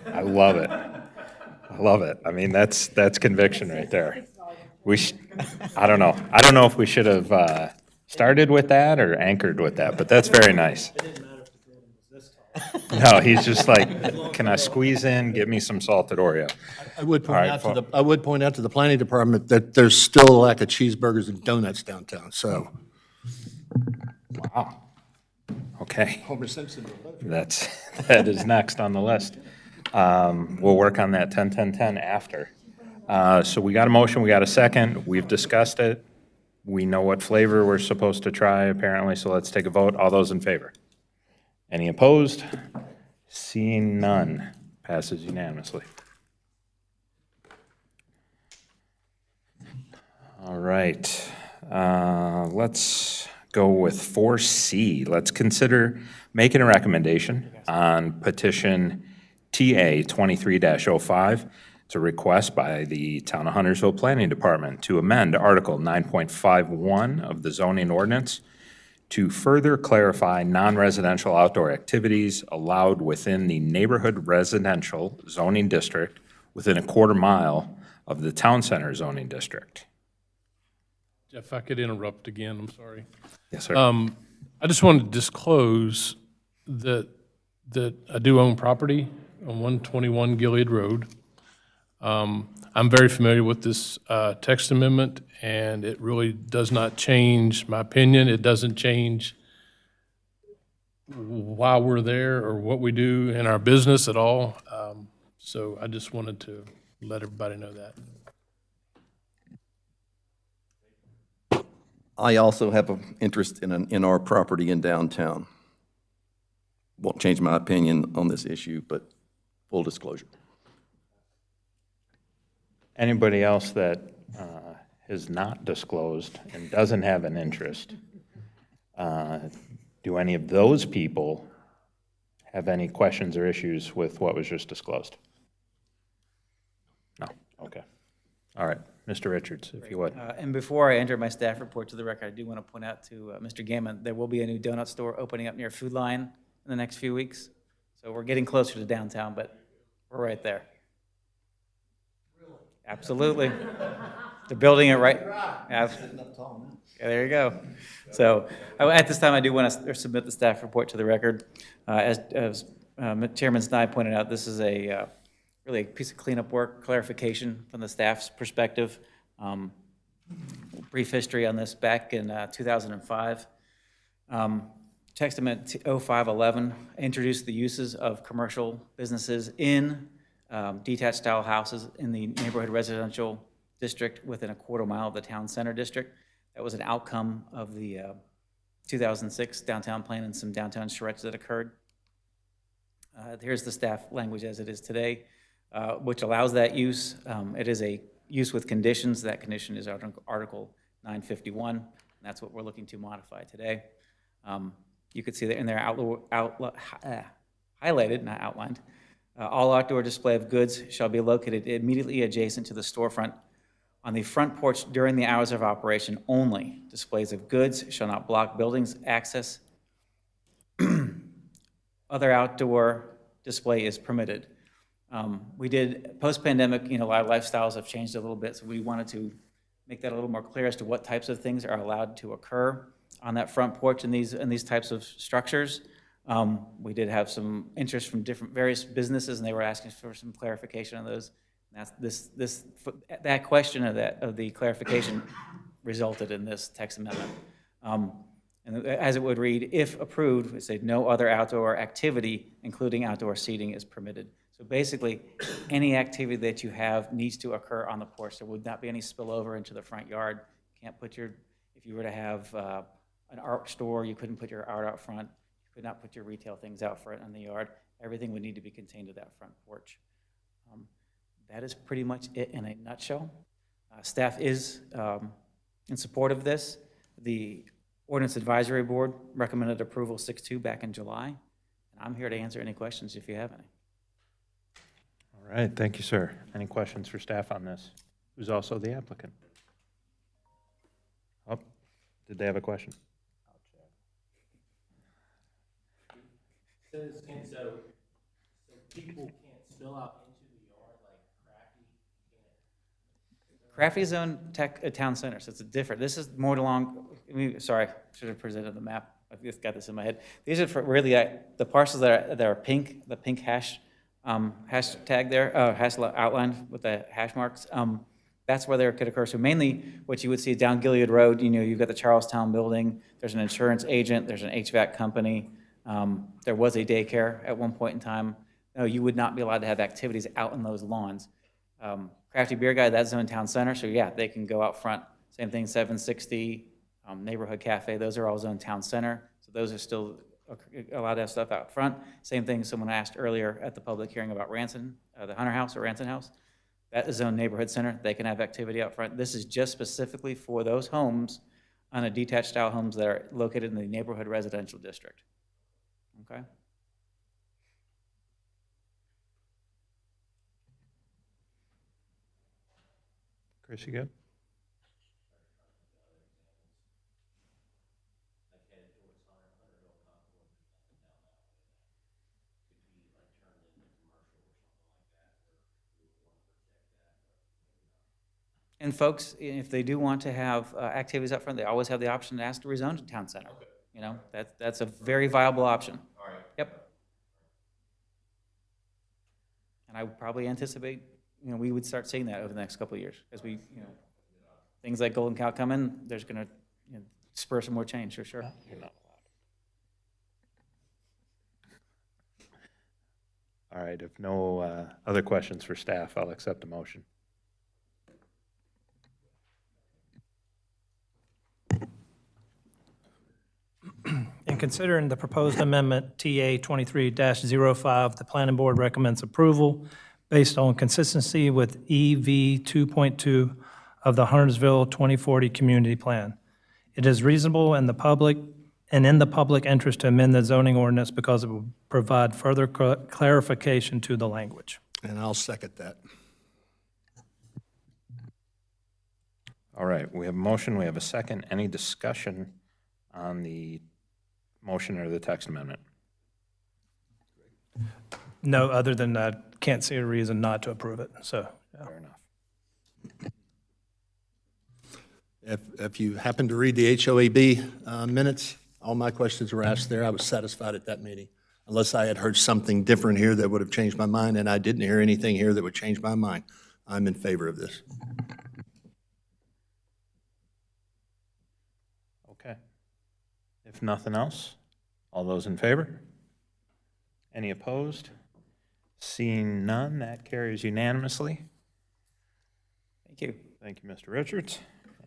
I love it. I love it. I mean, that's conviction right there. I don't know. I don't know if we should have started with that or anchored with that, but that's very nice. No, he's just like, can I squeeze in, give me some salted Oreo? I would All right, point out to the planning department that there's still a lack of cheeseburgers and donuts downtown, so. Wow. Okay. Homer Simpson. That is next on the list. We'll work on that 10-10-10 after. So we got a motion, we got a second, we've discussed it. We know what flavor we're supposed to try apparently, so let's take a vote. All those in favor? Any opposed? Seeing none, passes unanimously. All right, let's go with 4C. Let's consider making a recommendation on petition TA 23-05. It's a request by the Town of Huntersville Planning Department to amend Article 9.51 of the zoning ordinance to further clarify non-residential outdoor activities allowed within the neighborhood residential zoning district within a quarter mile of the town center zoning district. Jeff, if I could interrupt again, I'm sorry. Yes, sir. I just wanted to disclose that I do own property on 121 Gilead Road. I'm very familiar with this text amendment, and it really does not change my opinion. It doesn't change why we're there or what we do in our business at all. So I just wanted to let everybody know that. I also have an interest in our property in downtown. Won't change my opinion on this issue, but full disclosure. Anybody else that has not disclosed and doesn't have an interest, do any of those people have any questions or issues with what was just disclosed? No? Okay. All right. Mr. Richards, if you would. And before I enter my staff report to the record, I do want to point out to Mr. Gammon, there will be a new donut store opening up near Food Line in the next few weeks. So we're getting closer to downtown, but we're right there. Absolutely. They're building it right. Yeah, there you go. So at this time, I do want to submit the staff report to the record. As Chairman Snide pointed out, this is really a piece of cleanup work, clarification from the staff's perspective. Brief history on this: back in 2005, Text Amendment 0511 introduced the uses of commercial businesses in detached style houses in the neighborhood residential district within a quarter mile of the town center district. That was an outcome of the 2006 downtown plan and some downtown charrettes that occurred. Here's the staff language as it is today. which allows that use. It is a use with conditions. That condition is Article 951, and that's what we're looking to modify today. You could see that in there highlighted, not outlined. All outdoor display of goods shall be located immediately adjacent to the storefront on the front porch during the hours of operation only. Displays of goods shall not block buildings access. Other outdoor display is permitted. We did, post-pandemic, a lot of lifestyles have changed a little bit, so we wanted to make that a little more clear as to what types of things are allowed to occur on that front porch in these types of structures. We did have some interest from various businesses, and they were asking for some clarification on those. And that's that question of the clarification resulted in this text amendment. And as it would read, if approved, it said no other outdoor activity, including outdoor seating, is permitted. So basically, any activity that you have needs to occur on the porch. There would not be any spillover into the front yard. Can't put if you were to have an art store, you couldn't put your art out front. You could not put your retail things out front in the yard. Everything would need to be contained to that front porch. That is pretty much it in a nutshell. Staff is in support of this. The Ordinance Advisory Board recommended approval 6-2 back in July. And I'm here to answer any questions if you have any. All right, thank you, sir. Any questions for staff on this? Who's also the applicant? Oh, did they have a question? So people can't spill out into the yard like Crafty Zone Town Center, so it's different. This is more along, sorry, should have presented the map. I've just got this in my head. These are for really the parcels that are pink, the pink hash tag there, hash outlined with the hash marks. That's where there could occur. So mainly what you would see down Gilead Road, you've got the Charlestown building, there's an insurance agent, there's an HVAC company, there was a daycare at one point in time. No, you would not be allowed to have activities out in those lawns. Crafty Beer Guy, that's Zone Town Center, so yeah, they can go out front. Same thing, 760, Neighborhood Cafe, those are all Zone Town Center, so those are still allowed to have stuff out front. Same thing someone asked earlier at the public hearing about Ranson, the Hunter House or Ranson House. That is Zone Neighborhood Center, they can have activity out front. This is just specifically for those homes on a detached style homes that are located in the neighborhood residential district. Okay? Chris, you good? And folks, if they do want to have activities up front, they always have the option to ask to rezone to town center. That's a very viable option. All right. Yep. And I would probably anticipate, we would start seeing that over the next couple of years as we, things like Golden Cow come in, there's going to spur some more change, for sure. You're not allowed. All right, if no other questions for staff, I'll accept a motion. In considering the proposed amendment TA 23-05, the planning board recommends approval based on consistency with EV 2.2 of the Huntersville 2040 Community Plan. It is reasonable in the public interest to amend the zoning ordinance because it will provide further clarification to the language. And I'll second that. All right, we have a motion, we have a second. Any discussion on the motion or the text amendment? No, other than I can't see a reason not to approve it, so. Yeah. Fair enough. If you happen to read the HOAB minutes, all my questions were asked there. I was satisfied at that meeting, unless I had heard something different here that would have changed my mind, and I didn't hear anything here that would change my mind. I'm in favor of this. Okay. If nothing else, all those in favor? Any opposed? Seeing none, that carries unanimously. Thank you. Thank you, Mr. Richards.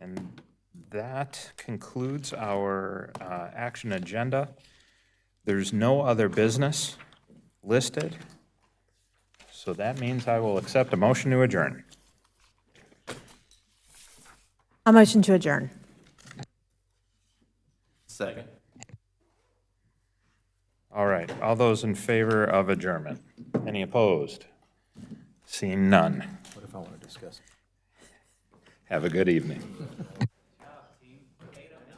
And that concludes our action agenda. There's no other business listed. So that means I will accept a motion to adjourn. A motion to adjourn. Second. All right, all those in favor of adjournment? Any opposed? Seeing none. What if I want to discuss it? Have a good evening.